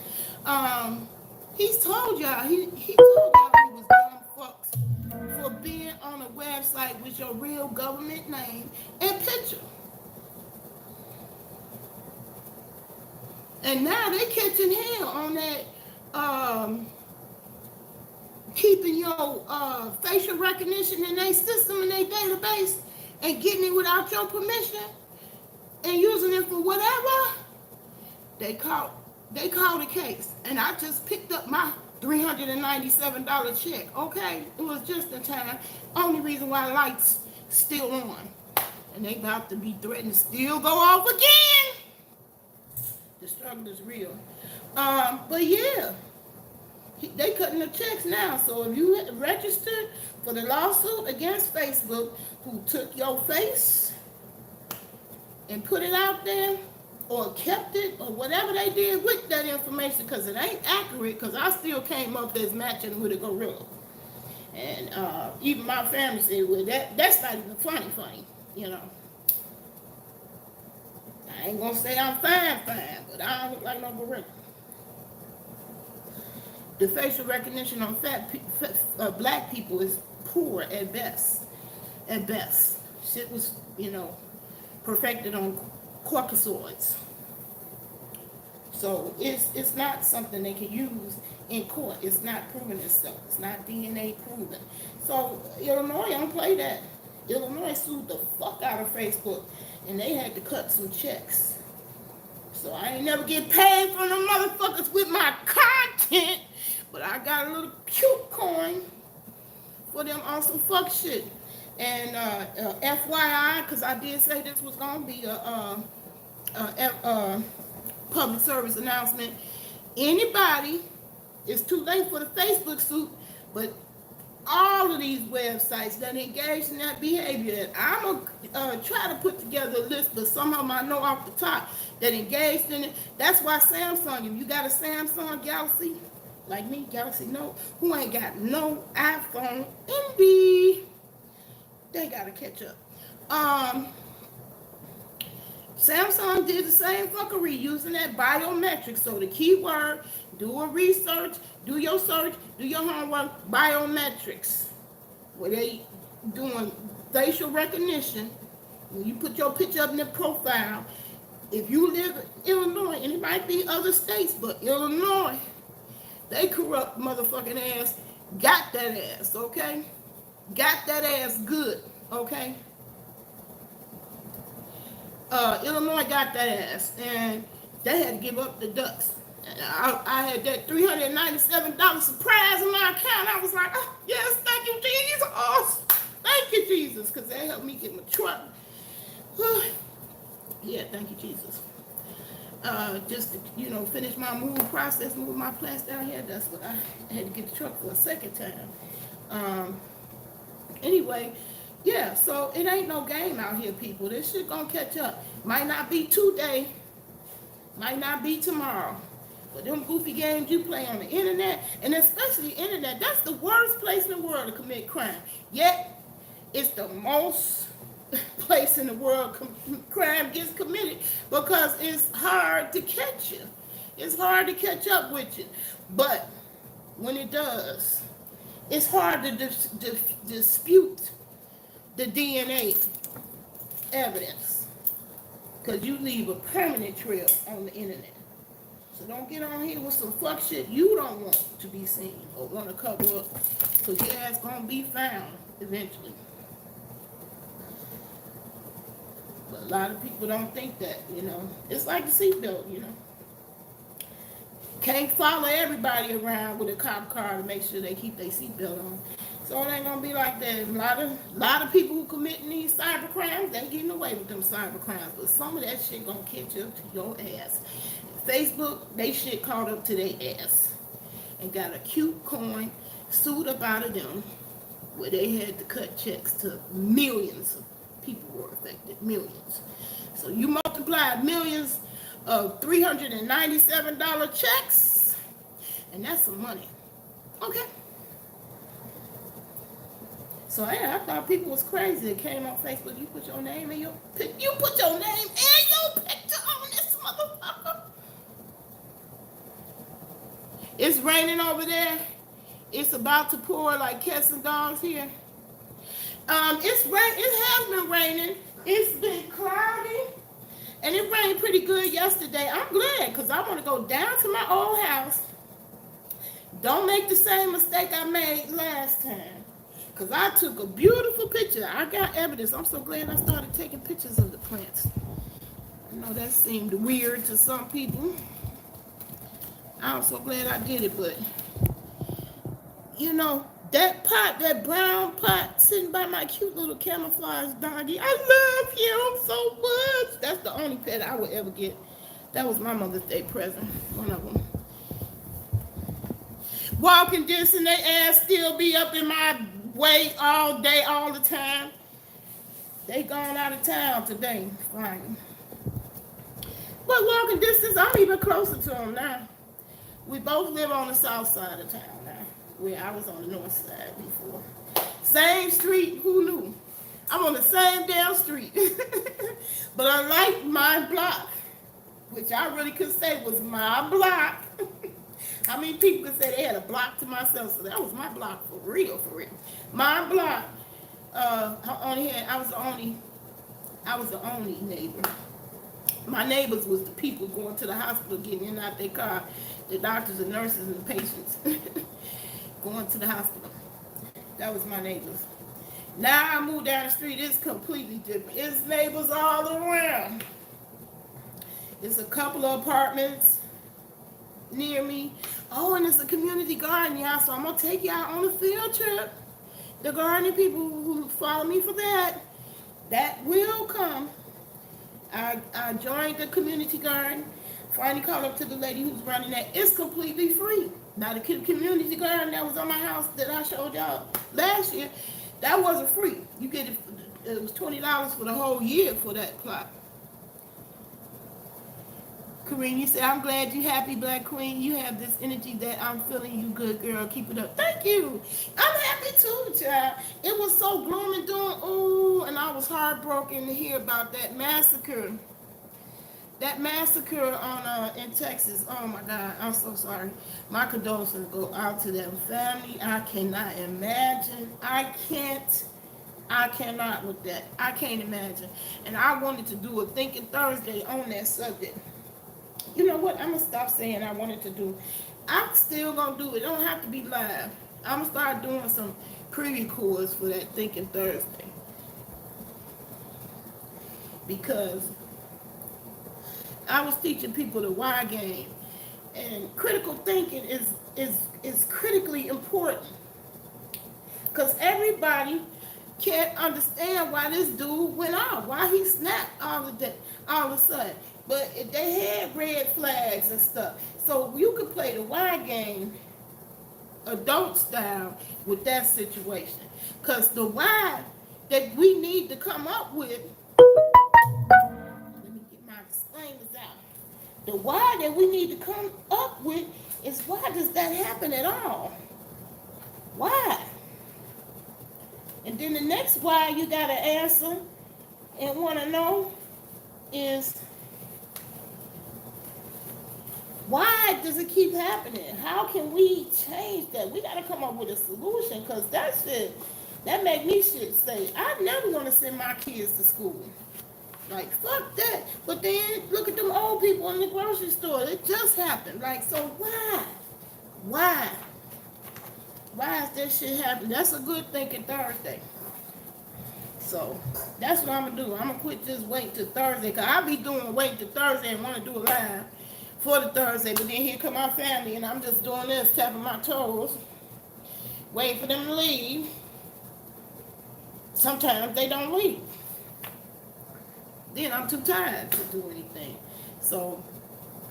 He's told y'all, he told y'all he was dumb fucks for being on a website with your real government name and picture. And now they catching hell on that keeping your facial recognition in their system, in their database, and getting it without your permission, and using it for whatever. They called a case, and I just picked up my $397 check. Okay, it was just in time. Only reason why lights still on, and they about to be threatened to still go off again. The struggle is real. But yeah. They cutting the checks now. So if you registered for the lawsuit against Facebook, who took your face and put it out there, or kept it, or whatever they did with that information, because it ain't accurate, because I still came up as matching with a gorilla. And even my family said, well, that's not even funny, you know. I ain't gonna say I'm fine, but I don't look like no gorilla. The facial recognition on black people is poor at best. Shit was, perfected on corticoids. So it's not something they can use in court. It's not proven itself. It's not DNA proven. So Illinois don't play that. Illinois sued the fuck out of Facebook, and they had to cut some checks. So I ain't never get paid from the motherfuckers with my content, but I got a little cute coin for them on some fuck shit. And FYI, because I did say this was gonna be a public service announcement. Anybody, it's too late for the Facebook suit, but all of these websites that engage in that behavior, I'm gonna try to put together a list, but some of them I know off the top that engaged in it. That's why Samsung, if you got a Samsung Galaxy, like me, Galaxy Note, who ain't got no iPhone envy, they gotta catch up. Samsung did the same fuckery using that biometrics. So the keyword, do a research, do your search, do your homework, biometrics. Where they doing facial recognition. When you put your picture up in their profile, if you live in Illinois, and it might be other states, but Illinois, they corrupt motherfucking ass, got that ass, okay? Got that ass good, okay? Illinois got that ass, and they had to give up the ducks. I had that $397 surprise in my account. I was like, oh, yes, thank you, Jesus. Thank you, Jesus, because that helped me get my truck. Yeah, thank you, Jesus. Just to, finish my move process, move my plants down here. That's what I had to get the truck for a second time. Anyway, yeah, so it ain't no game out here, people. This shit gonna catch up. Might not be today, might not be tomorrow. But them goofy games you play on the internet, and especially the internet, that's the worst place in the world to commit crime. Yet, it's the most place in the world crime gets committed because it's hard to catch you. It's hard to catch up with you. But when it does, it's hard to dispute the DNA evidence because you leave a permanent trail on the internet. So don't get on here with some fuck shit you don't want to be seen or want to cover up, because your ass gonna be found eventually. But a lot of people don't think that, It's like the seatbelt, Can't follow everybody around with a cop car to make sure they keep their seatbelt on. So it ain't gonna be like that. A lot of people who committing these cyber crimes, they getting away with them cyber crimes. But some of that shit gonna catch up to your ass. Facebook, they shit caught up to their ass. And got a cute coin sued up out of them where they had to cut checks to millions of people were affected. Millions. So you multiply millions of $397 checks, and that's some money. Okay. So yeah, I thought people was crazy. It came on Facebook. You put your name and your picture on this motherfucker. It's raining over there. It's about to pour like cats and dogs here. It has been raining. It's been cloudy. And it rained pretty good yesterday. I'm glad because I want to go down to my old house. Don't make the same mistake I made last time. Because I took a beautiful picture. I got evidence. I'm so glad I started taking pictures of the plants. I know that seemed weird to some people. I'm so glad I did it, but that brown pot sitting by my cute little camouflage doggy, I love him so much. That's the only pet I would ever get. That was my Mother's Day present, one of them. Walking distance, they ass still be up in my way all day, all the time. They gone out of town today, flying. But walking distance, I'm even closer to them now. We both live on the south side of town now, where I was on the north side before. Same street, who knew? I'm on the same damn street. But unlike my block, which I really could say was my block. How many people could say they had a block to myself? So that was my block for real, for real. My block, I was the only neighbor. My neighbors was the people going to the hospital, getting in and out their car, the doctors and nurses and patients going to the hospital. That was my neighbors. Now I moved down the street, it's completely different. It's neighbors all around. It's a couple of apartments near me. Oh, and it's a community garden, y'all. So I'm gonna take y'all on a field trip. The gardening people who follow me for that will come. I joined the community garden. Finally called up to the lady who's running that. It's completely free. Now the community garden that was on my house that I showed y'all last year, that wasn't free. You get it was $20 for the whole year for that plot. Corinne, you said, I'm glad you're happy, Black Queen. You have this energy that I'm feeling. You good, girl. Keep it up. Thank you. I'm happy too, child. It was so gloom and doom. Ooh, and I was heartbroken to hear about that massacre. That massacre on in Texas. Oh my God, I'm so sorry. My condolences go out to that family. I cannot imagine. I cannot with that. I can't imagine. And I wanted to do a Thinking Thursday on that subject. You know what? I'm gonna stop saying I wanted to do. I'm still gonna do it. It don't have to be live. I'm gonna start doing some pre-records for that Thinking Thursday, because I was teaching people the why game, and critical thinking is critically important, because everybody can't understand why this dude went off, why he snapped all of a sudden. But they had red flags and stuff. So you could play the why game adult style with that situation. Because the why that we need to come up with, let me get my disclaimers out. The why that we need to come up with is, why does that happen at all? Why? And then the next why you got to answer and want to know is, why does it keep happening? How can we change that? We got to come up with a solution, because that make me say, I never want to send my kids to school. Like, fuck that. But then, look at them old people in the grocery store. It just happened. Like, so why? Why? Why is that shit happening? That's a good Thinking Thursday. So, that's what I'm going to do. I'm going to quit just waiting till Thursday, because I'll be doing wait till Thursday and want to do it live for the Thursday, but then here come my family, and I'm just doing this, tapping my toes, waiting for them to leave. Sometimes they don't leave. Then I'm too tired to do anything. So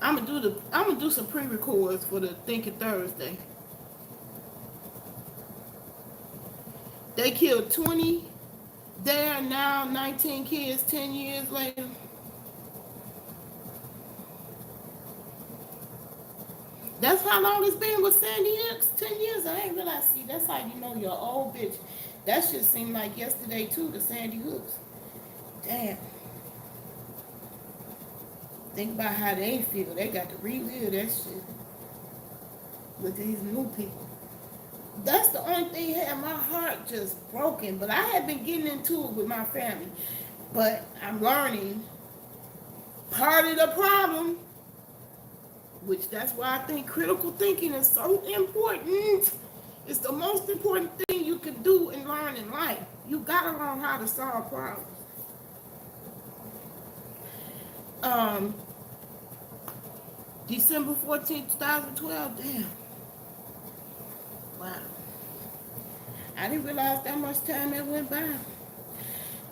I'm gonna do some pre-records for the Thinking Thursday. They killed 20 there, now 19 kids 10 years later. That's how long it's been with Sandy Hooks, 10 years. I ain't realized. See, that's how you know you're an old bitch. That shit seemed like yesterday, too, to Sandy Hooks. Damn. Think about how they feel. They got to relive that shit with these new people. That's the only thing that had my heart just broken. But I had been getting into it with my family. But I'm learning part of the problem, which that's why I think critical thinking is so important. It's the most important thing you can do and learn in life. You gotta learn how to solve problems. December 14th, 2012, damn. Wow. I didn't realize that much time that went by.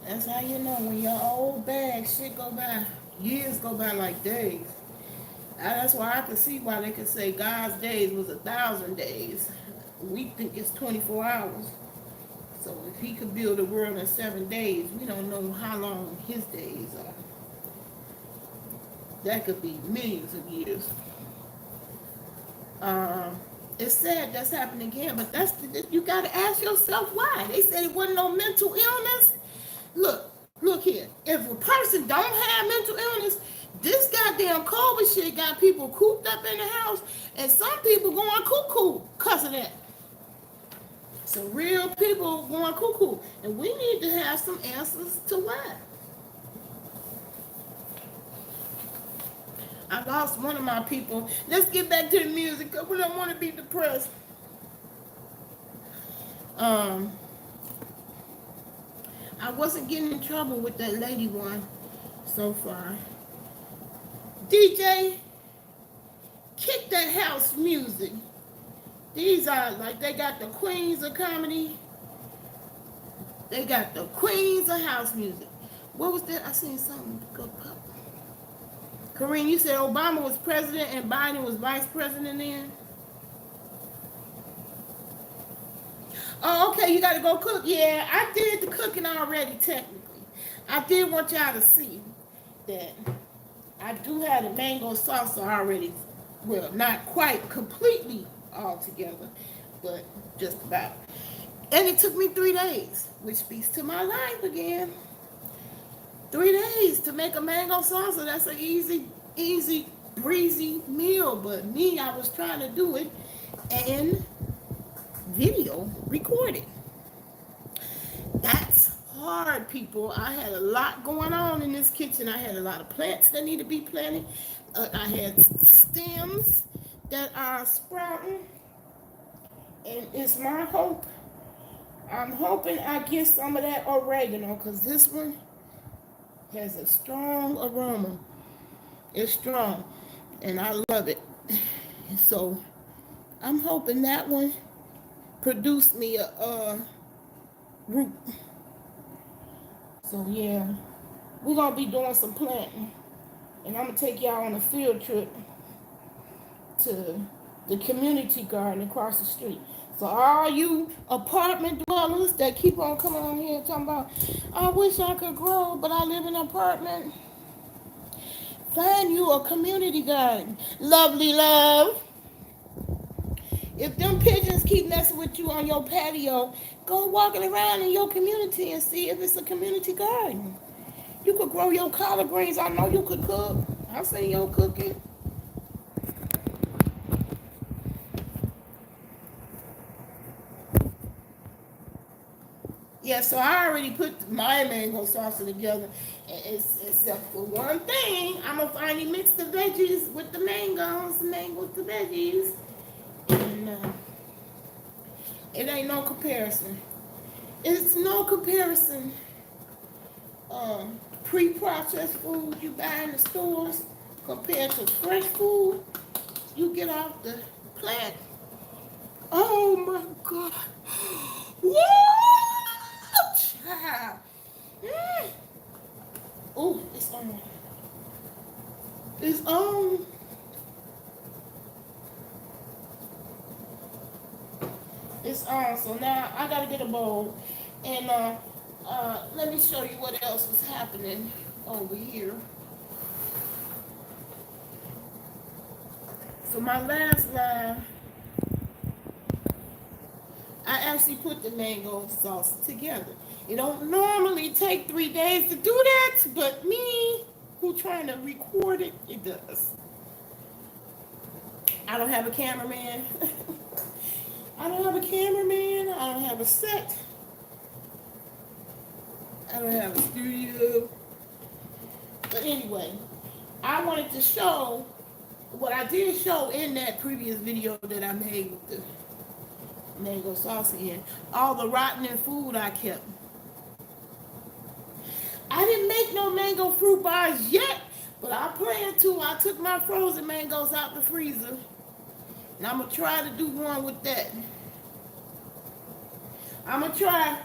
That's how you know when your old bag shit go by. Years go by like days. That's why I can see why they could say God's days was 1,000 days. We think it's 24 hours. So if he could build a world in 7 days, we don't know how long his days are. That could be millions of years. It's sad that's happening again, but you got to ask yourself why. They said it wasn't no mental illness. Look here. If a person don't have mental illness, this goddamn COVID shit got people cooped up in the house, and some people going cuckoo because of that. So real people going cuckoo, and we need to have some answers to why. I lost one of my people. Let's get back to the music because we don't want to be depressed. Um, I wasn't getting in trouble with that lady one so far. DJ, kick that house music. These are like they got the queens of comedy. They got the queens of house music. What was that? I seen something go pop. Kareem, you said Obama was president and Biden was vice president then? Oh, okay, you got to go cook. Yeah, I did the cooking already, technically. I did want y'all to see that I do have the mango salsa already. Well, not quite completely all together, but just about. And it took me 3 days, which speaks to my life again. 3 days to make a mango salsa. That's an easy, breezy meal. But me, I was trying to do it and video recorded. That's hard, people. I had a lot going on in this kitchen. I had a lot of plants that need to be planted. I had stems that are sprouting. And it's my hope. I'm hoping I get some of that oregano because this one has a strong aroma. It's strong. And I love it. So I'm hoping that one produced me a root. So yeah, we're gonna be doing some planting, and I'm gonna take y'all on a field trip to the community garden across the street. So all you apartment dwellers that keep on coming on here talking about, I wish I could grow, but I live in an apartment. Find you a community garden, lovely love. If them pigeons keep messing with you on your patio, go walking around in your community and see if it's a community garden. You could grow your collard greens. I know you could cook. I've seen your cooking. Yeah, so I already put my mango salsa together. Except for one thing, I'm going to finally mix the veggies with the mangoes with the veggies. And it ain't no comparison. It's no comparison. Pre-processed food you buy in the stores compared to fresh food you get off the plant. Oh my God. Woo! Child. Oh, it's on. It's on. It's on. So now I gotta get a bowl. And let me show you what else was happening over here. So my last line, I actually put the mango salsa together. It don't normally take 3 days to do that, but me, who trying to record it, it does. I don't have a cameraman. I don't have a cameraman. I don't have a set. I don't have a studio. But anyway, I wanted to show what I did show in that previous video that I made with the mango salsa in. All the rotten food I kept. I didn't make no mango fruit bars yet, but I plan to. I took my frozen mangoes out the freezer, and I'm going to try to do one with that. I'm going to try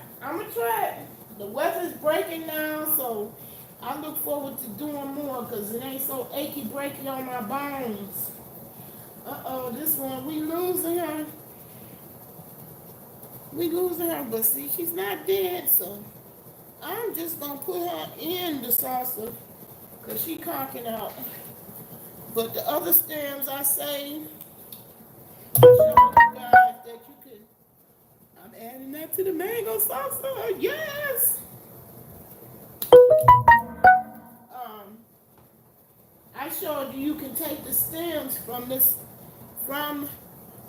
it. The weather's breaking now, so I look forward to doing more because it ain't so achy breaking on my bones. Uh-oh, this one, we losing her. But see, she's not dead, so I'm just going to put her in the salsa because she conking out. But the other stems I saved, I showed you guys that you could, I'm adding that to the mango salsa, yes! I showed you can take the stems from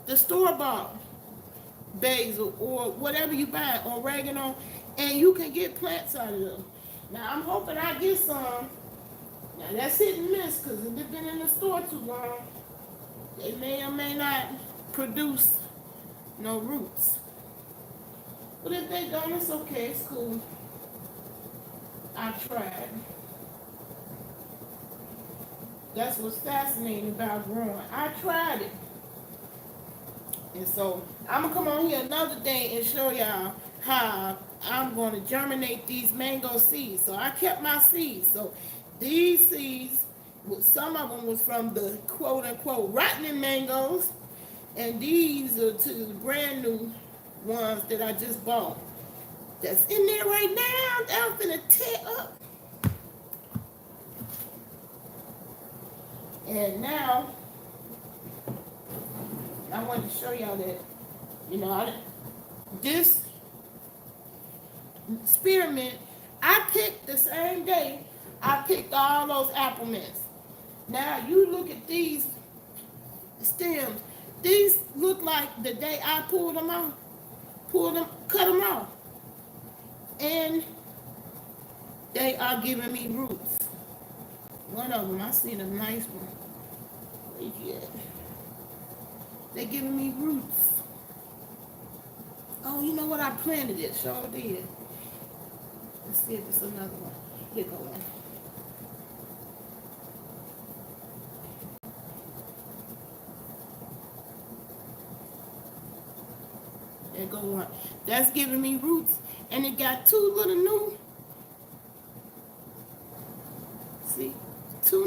the store-bought basil or whatever you buy, oregano, and you can get plants out of them. Now I'm hoping I get some Now that's hit and miss because if they've been in the store too long, they may or may not produce no roots. But if they don't, it's okay, it's cool. I tried. That's what's fascinating about growing. I tried it. And so I'm gonna come on here another day and show y'all how I'm gonna germinate these mango seeds. So I kept my seeds. So these seeds, some of them was from the quote unquote rotten mangoes, and these are two brand new ones that I just bought. That's in there right now. That I'm finna tear up. And now I want to show y'all that, this spearmint, I picked the same day I picked all those apple mints. Now you look at these stems. These look like the day I cut them off. And they are giving me roots. One of them, I seen a nice one. Where's he at? They giving me roots. Oh, you know what? I planted it. Sure did. Let's see if it's another one. Here go one. There go one. That's giving me roots. And it got two little new. See? Two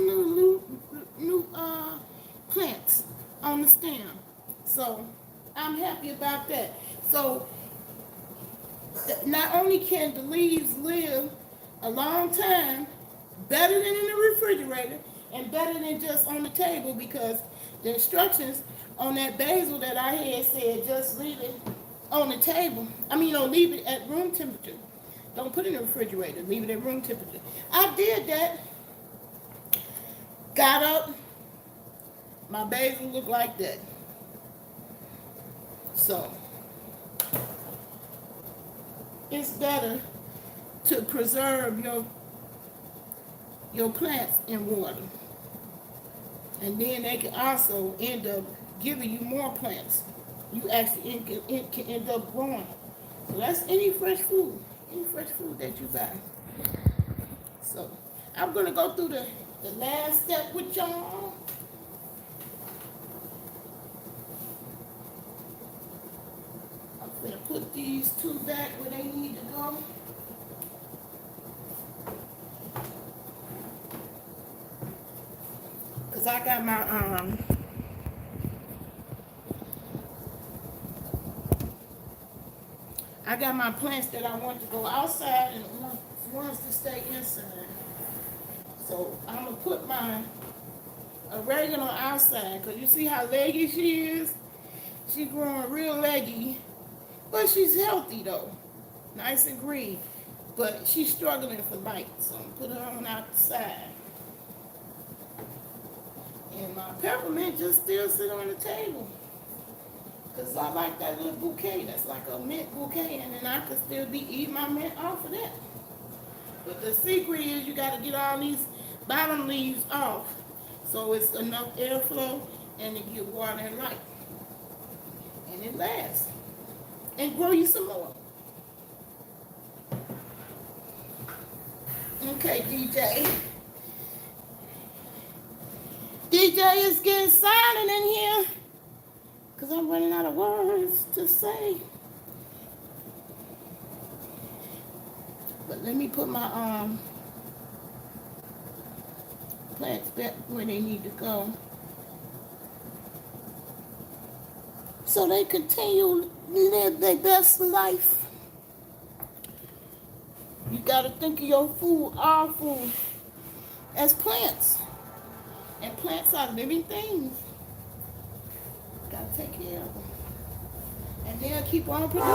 new plants on the stem. So I'm happy about that. So not only can the leaves live a long time, better than in the refrigerator and better than just on the table, because the instructions on that basil that I had said just leave it on the table. Leave it at room temperature. Don't put it in the refrigerator. Leave it at room temperature. I did that. Got up. My basil looked like that. So it's better to preserve your plants in water. And then they can also end up giving you more plants. You actually can end up growing. So that's any fresh food that you buy. So I'm gonna go through the last step with y'all. I'm gonna put these two back where they need to go. Cause I got my plants that I want to go outside and ones to stay inside. So I'm gonna put my oregano outside, because you see how leggy she is? She's growing real leggy, but she's healthy though, nice and green, but she's struggling for light, so I'm gonna put her on outside. And my peppermint just still sit on the table, because I like that little bouquet. That's like a mint bouquet, and then I could still be eating my mint off of that. But the secret is you got to get all these bottom leaves off, so it's enough airflow and to get water and light. And it lasts. And grow you some more. Okay, DJ. DJ is getting silent in here, because I'm running out of words to say. But let me put my plants back where they need to go, so they continue to live their best life. You got to think of your food, our food, as plants. And plants are living things. Got to take care of them. And they'll keep on producing.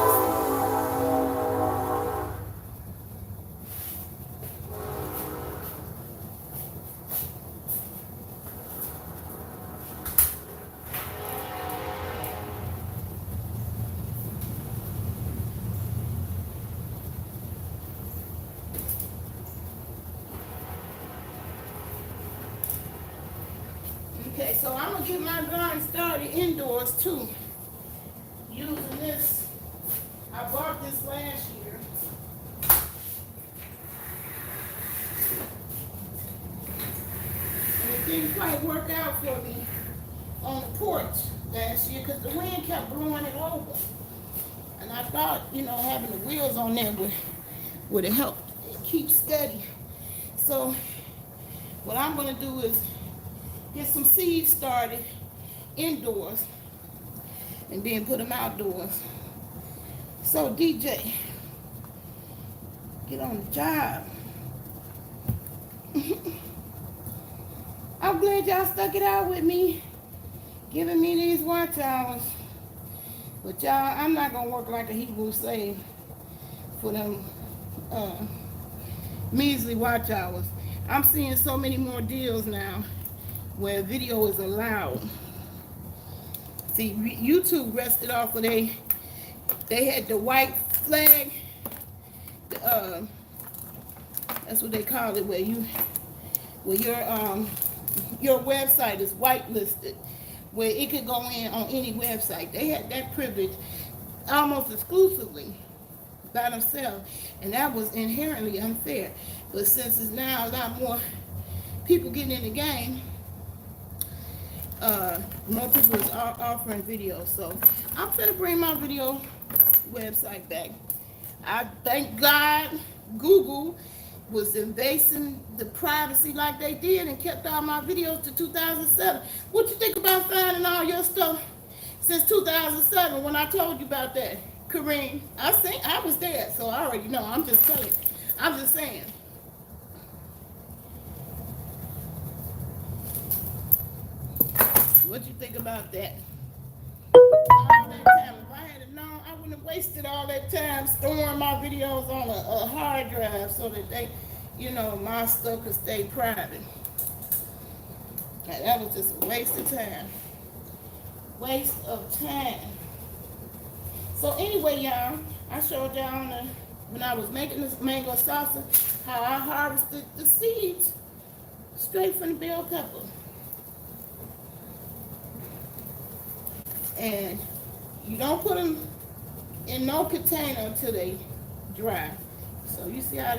Okay, so I'm gonna get my garden started indoors too. Using this, I bought this last year. And it didn't quite work out for me on the porch last year because the wind kept blowing it over. And I thought, you know, having the wheels on there would have helped it keep steady. So what I'm gonna do is get some seeds started indoors and then put them outdoors. So DJ, get on the job. I'm glad y'all stuck it out with me, giving me these watch hours. But y'all, I'm not gonna work like a Hebrew slave for them measly watch hours. I'm seeing so many more deals now where video is allowed. See, YouTube rested off of they had the white flag. That's what they call it, where your website is whitelisted, where it could go in on any website. They had that privilege almost exclusively by themselves, and that was inherently unfair. But since it's now a lot more people getting in the game, more people is offering videos. So I'm gonna bring my video website back. I thank God Google was invading the privacy like they did and kept all my videos to 2007. What you think about finding all your stuff since 2007 when I told you about that, Kareem? I was there, so I already know. I'm just telling. I'm just saying. What you think about that? All that time. If I had known, I wouldn't have wasted all that time storing my videos on a hard drive so that they, you know, my stuff could stay private. Now, that was just a waste of time. Waste of time. So anyway, y'all, I showed y'all when I was making this mango salsa how I harvested the seeds straight from the bell pepper. And you don't put them in no container until they dry. So you see how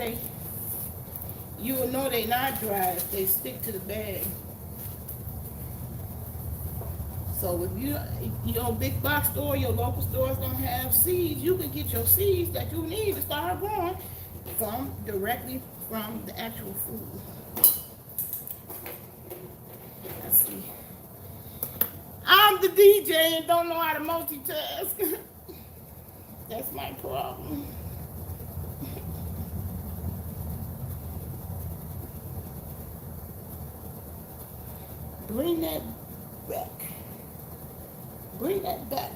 you will know they're not dry if they stick to the bag. So if your big box store, your local stores don't have seeds, you can get your seeds that you need to start growing directly from the actual food. Let's see. I'm the DJ and don't know how to multitask. That's my problem. Bring that back. Bring that back.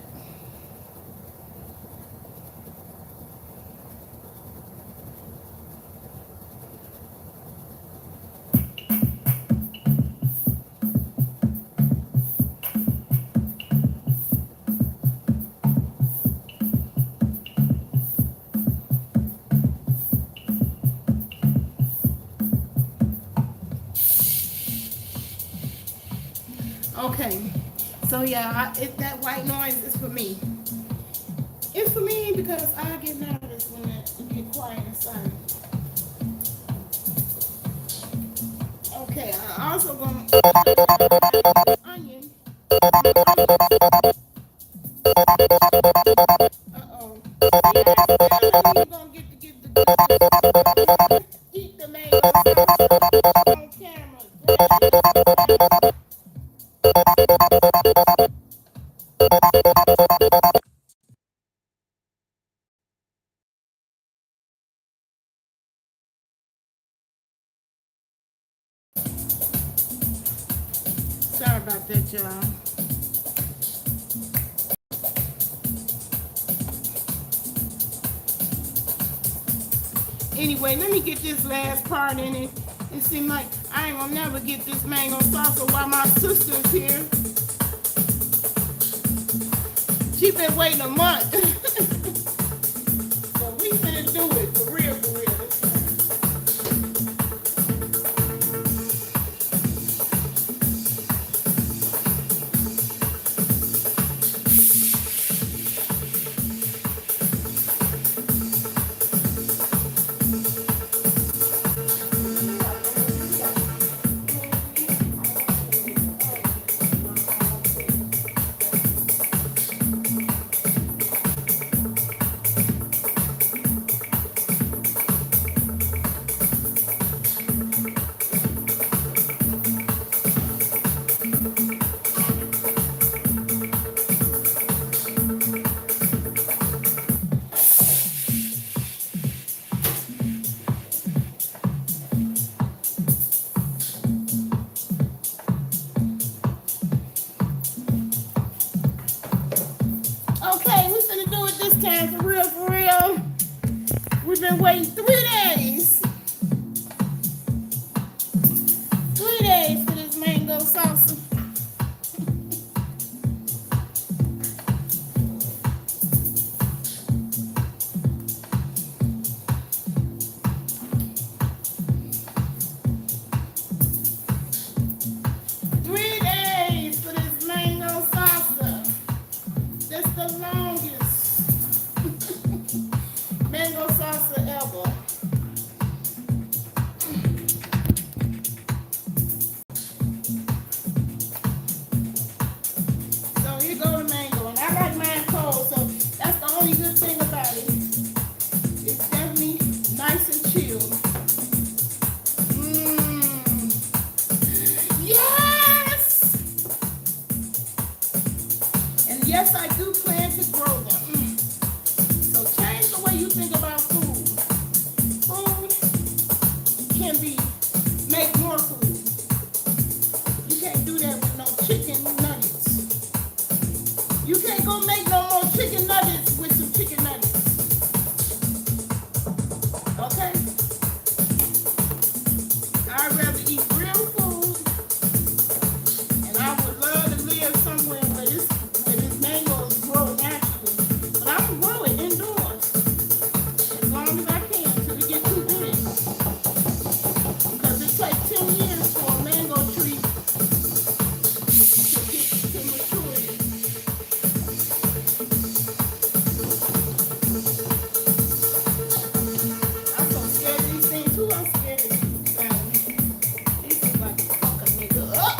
Okay, so yeah, that white noise is for me. It's for me because I get nervous when it get quiet inside. Okay, I also gonna onion. Uh-oh. Yeah, you're gonna get the eat the mango on camera. Sorry about that, y'all. Anyway, let me get this last part in it. It seems like I ain't gonna never get this mango salsa while my sister's here. She been waiting a month. So we finna do it for real, for real. time for real, for real. We've been waiting 3 days. 3 days for this mango salsa. 3 days for this mango salsa. That's the longest mango salsa ever. So here go the mango, and I like mine cold, so that's the only good thing about it. It's definitely nice and chilled. Mmm. Yes! And yes, I do plan to grow them. So change the way you think about food. Food can be, make more food. You can't do that with no chicken nuggets. You can't go make no more chicken nuggets with some chicken nuggets. Okay? I'd rather eat real food, and I would love to live somewhere where this mangoes grow naturally. But I'm gonna grow it indoors as long as I can till it get too big. Because it takes 10 years for a mango tree to get to maturity. I'm so scared of these things. Who I'm scared of these things? These things like to fuck a nigga up.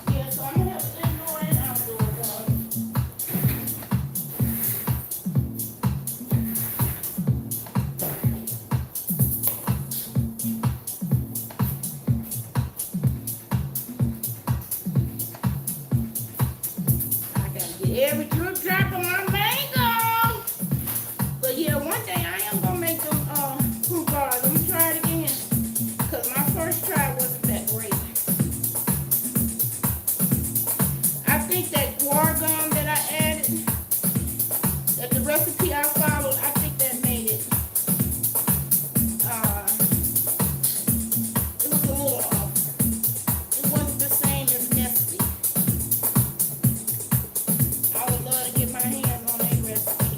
Yeah, so I'm gonna have an indoor and outdoor garden. I gotta get every drip drop of my mango. But yeah, one day I am gonna make them fruit bars. Let me try it again. Cause my first try wasn't that great. I think that guar gum that I added, that the recipe I followed, I think that made it. It was a little off. It wasn't the same as Nestle. I would love to get my hands on that recipe.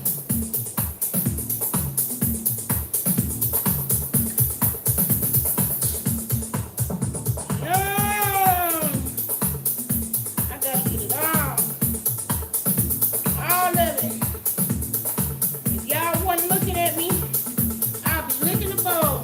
Yum! I gotta get it all. All of it. If y'all wasn't looking at me, I'll be licking the bowl.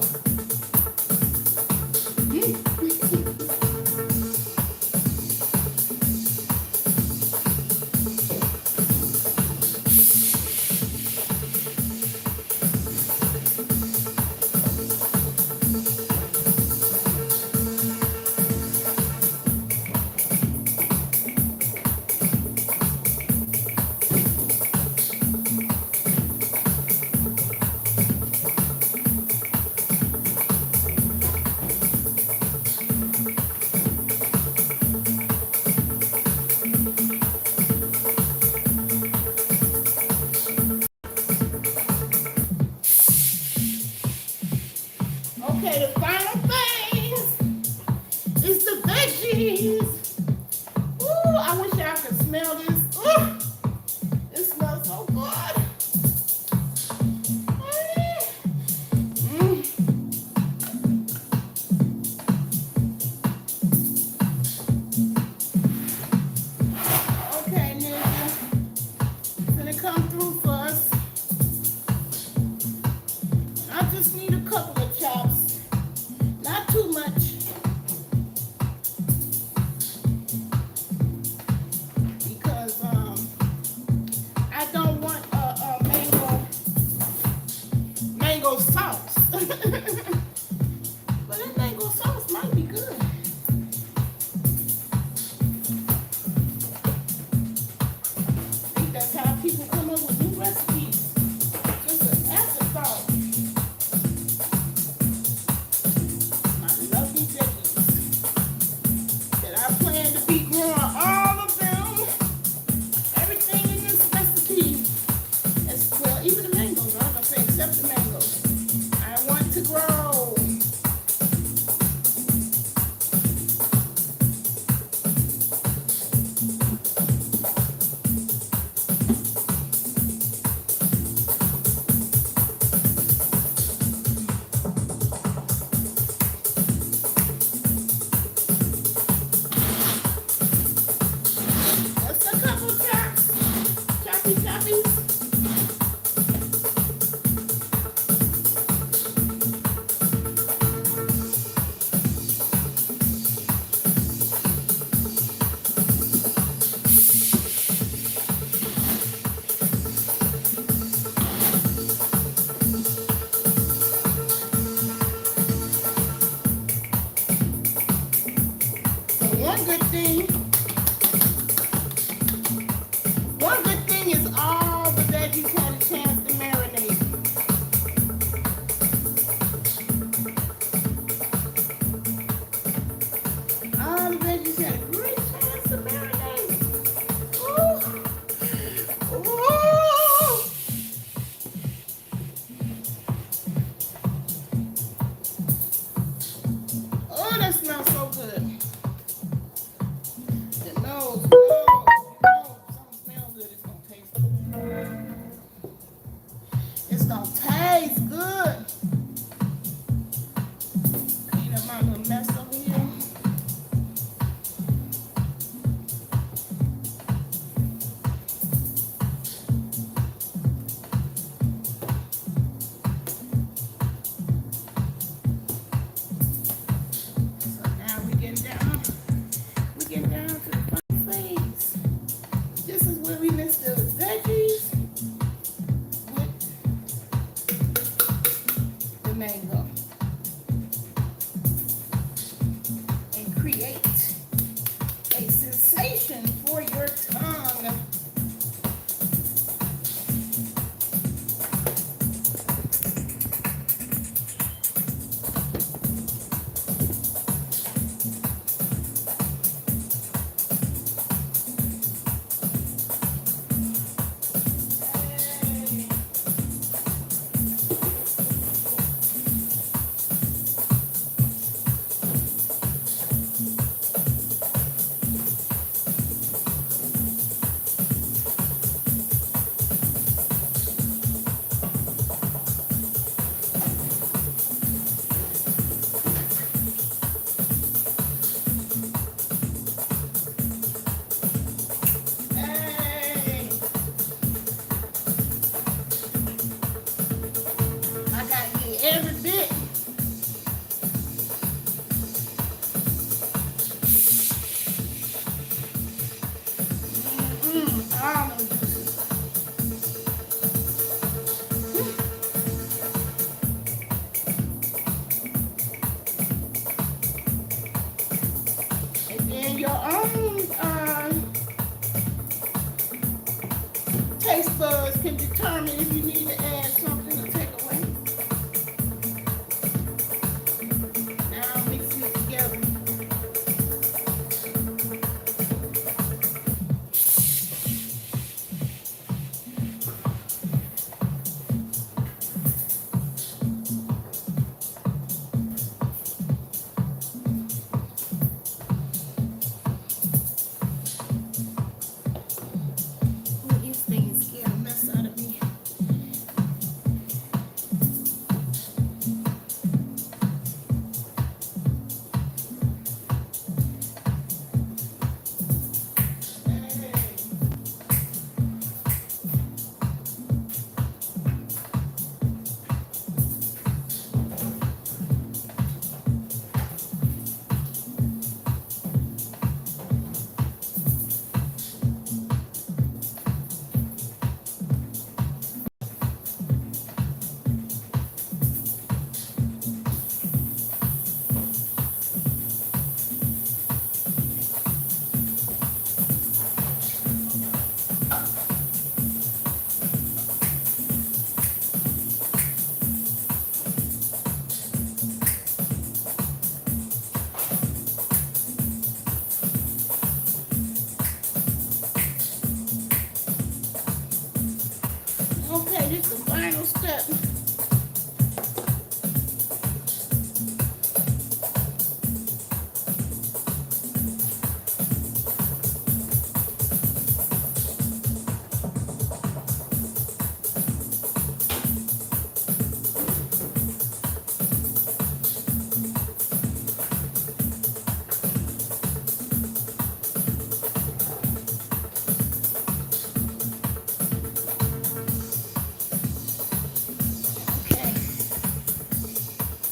Okay, the final phase is the veggies. Ooh, I wish y'all could smell this. Ooh, it smells so good. couple of chops, not too much, because I don't want a mango sauce. But that mango sauce might be good. I think that's how people come up with new recipes. Just an afterthought. My lovely veggies that I plan to be growing all of them. Everything in this recipe, as well, even the mangoes. I'm gonna say except the mangoes. I want to grow. Just a couple chops, choppy choppies. So one good thing is all the veggies had a chance to marinate. All the veggies had a great chance to marinate. Ooh. Ooh. Oh, that smells so good. It knows. Something smells good. It's gonna taste good. It's gonna taste good. Clean up my little mess over here. So now we getting down to the fun phase. This is where we mix the veggies with the mango and create a sensation for your tongue.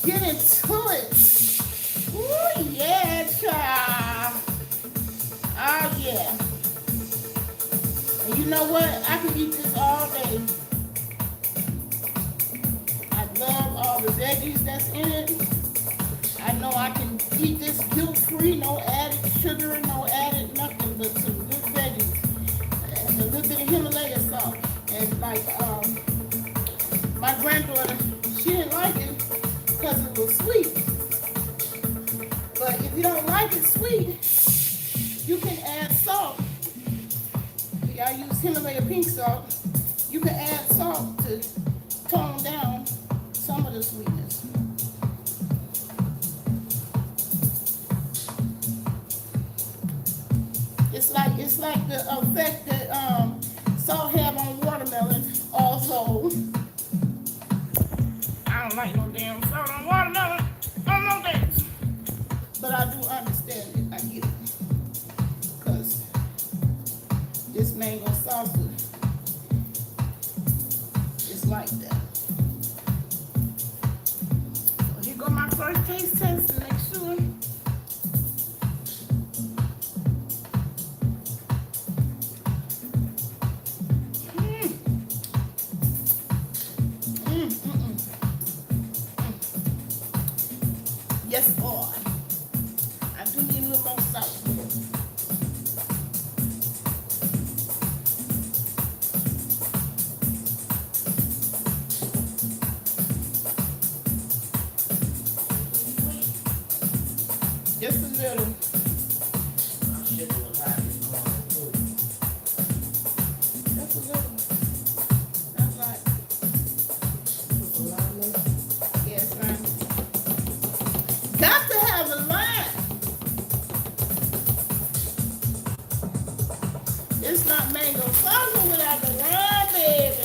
get into it. Ooh, yeah, child. Oh, yeah. And you know what? I can eat this all day. I love all the veggies that's in it. I know I can eat this guilt-free, no added sugar, no added nothing but some good veggies. And a little bit of Himalaya salt. And like, my granddaughter, she didn't like it because it was sweet. But if you don't like it sweet, you can add salt. I use Himalaya pink salt. You can add salt to tone down some of the sweetness. It's like the effect that salt have on watermelon. Also, I don't like no damn salt on watermelon. I know that, but I do understand it. I get it, cause this mango salsa is like that. So here go my first taste test to make sure. Yes, boy. I do need a little more salt. Just a little. Just a little. That's right. Yes, ma'am. Got to have a lime. It's not mango salsa without the lime, baby.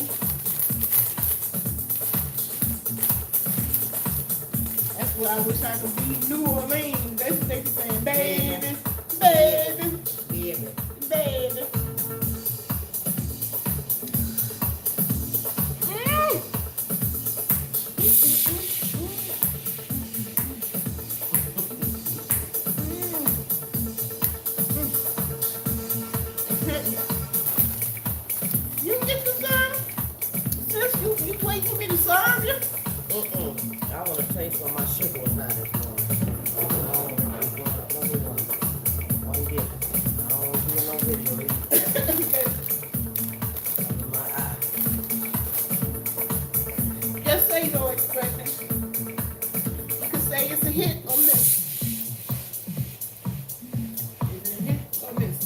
That's what I wish I could be. New Orleans. That's what they be saying. Baby, baby, baby, baby. You get the serve? Sis, you wait for me to serve you? I want to taste what my sugar was not this morning. I don't want to do no video. Under my eye. Just say no expression. You can say it's a hit or miss. Is it a hit or miss?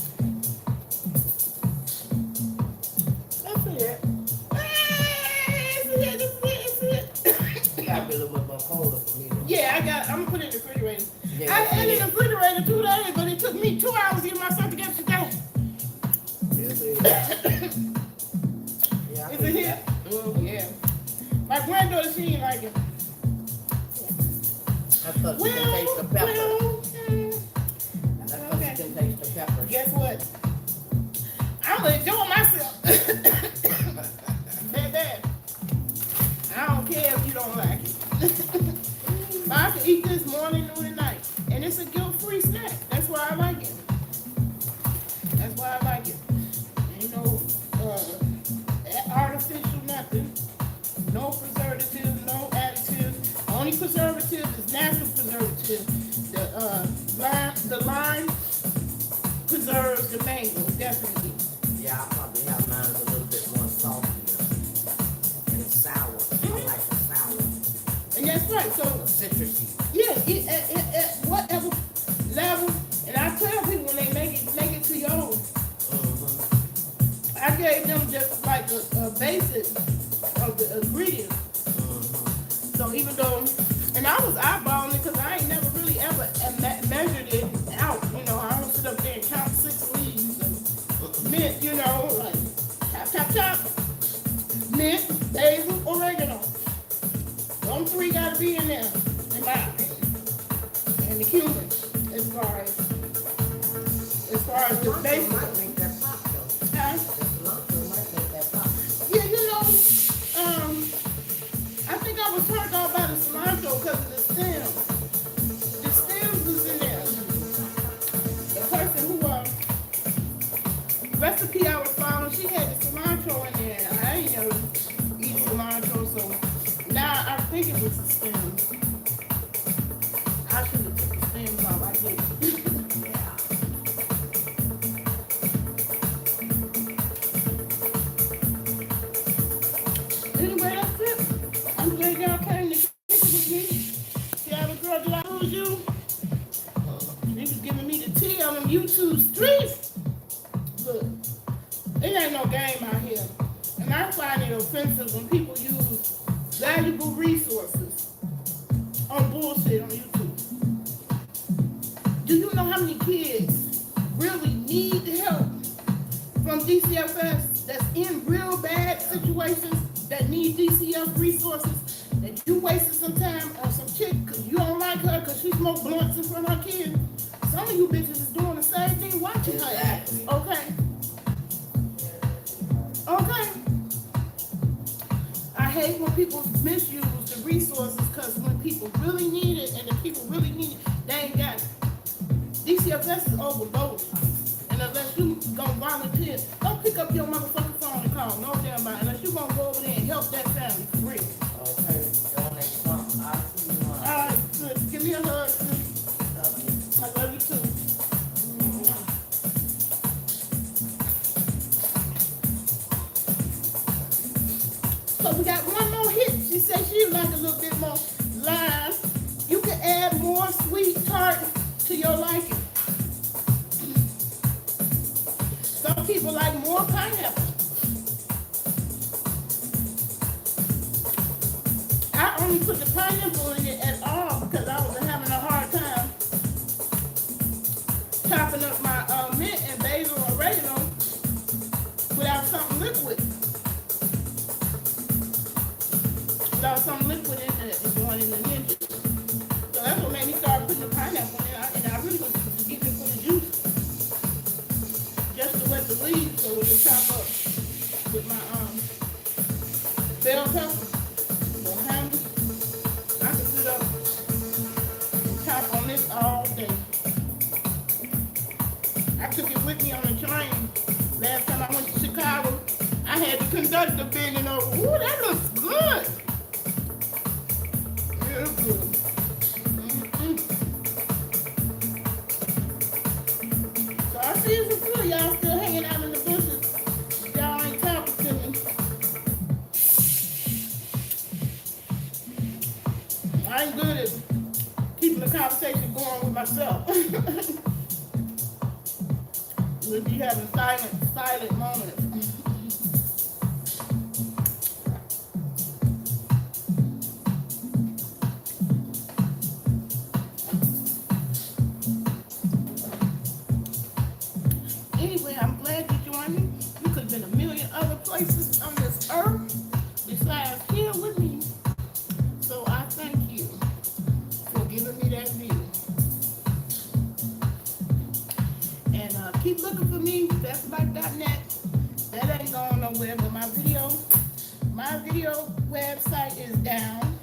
That's it. It's a hit, it's a hit, it's a hit. You got to be a little bit more colder for me. Though. Yeah, I'm gonna put it in the refrigerator. Yeah, I had it in the refrigerator 2 days, but it took me 2 hours to get myself together today. Yes, it is. Yeah, I It's a feel hit. that. Yeah. My granddaughter, she ain't like it. I thought you could taste the pepper. I thought you could taste the pepper. Guess what? I'm gonna enjoy myself. Baby, I don't care if you don't like it. But I can eat this morning, noon, and night. And it's a guilt-free snack. That's why I like it. That's why I like it. Ain't no artificial nothing. No preservative, no additive. Only preservative is natural preservative. The lime preserves the mango, definitely. Yeah, I probably have mine a little bit more salty. And it's sour. I like the sour. And that's right. So Citrusy. yeah, at whatever level, and I tell people when they make it to yours. I gave them just like a basic of the ingredients. So even though, and I was eyeballing it because I ain't never really ever measured it out. You know, I don't sit up there and count 6 leaves and mint, you know, like chop, chop, chop. Mint, basil, oregano. Those 3 gotta be in there, in my opinion. And the cumin, as far as the basic. might make that pop though. Huh? The cilantro might make that pop. Yeah, you know, I think I was turned off by the cilantro because of the think it was the stems. I should have took the stems off. I didn't. Yeah. Anyway, that's it. I'm glad y'all came to kick it with me. See how the girl did I lose you? He was giving me the tea on them YouTube streets. Look, it ain't no game out here. And I find it offensive when people use valuable resources on bullshit on YouTube. Do you know how many kids really need the help from DCFS that's in real bad situations that need DCF resources? That you wasted some time on some chick because you don't like her because she smoked blunts in front of her kids. Some of you bitches is doing the same thing watching her act. Okay. Okay. I hate when people misuse the resources because when people really need it and the people really need it, they ain't got it. DCFS is overloaded. And unless you gonna volunteer, don't pick up your motherfucking phone and call no damn body unless you gonna go over there and help that family for real. Okay, donate something. I'll see you on. Alright, sis, give me a hug, sis. I love you too. So we got one more hit. She said she'd like a little bit more lime. You can add more sweet tart to your liking. Some people like more pineapple. I only put the pineapple in it at all because I was having a hard time chopping up my mint and basil or oregano without something liquid. Without some liquid in it, it's going in the ninja. So that's what made me start putting the pineapple in, and I really was getting it for the juice. Just to wet the leaves so we can chop up with my bell pepper. So handy. I can sit up and chop on this all day. I took it with me on the train. Last time I went to Chicago, I had the conductor bending over. Ooh, that looks good. Real good. So I see it's a few of y'all still hanging out in the bushes. Y'all ain't talking to me. I ain't good at keeping the conversation going with myself. We'll be having silent moments. Anyway, I'm glad you joined me. You could have been a million other places on this earth besides here with me. So I thank you for giving me that view. And keep looking for me, bestlife.net. That ain't going nowhere, but my video website is down.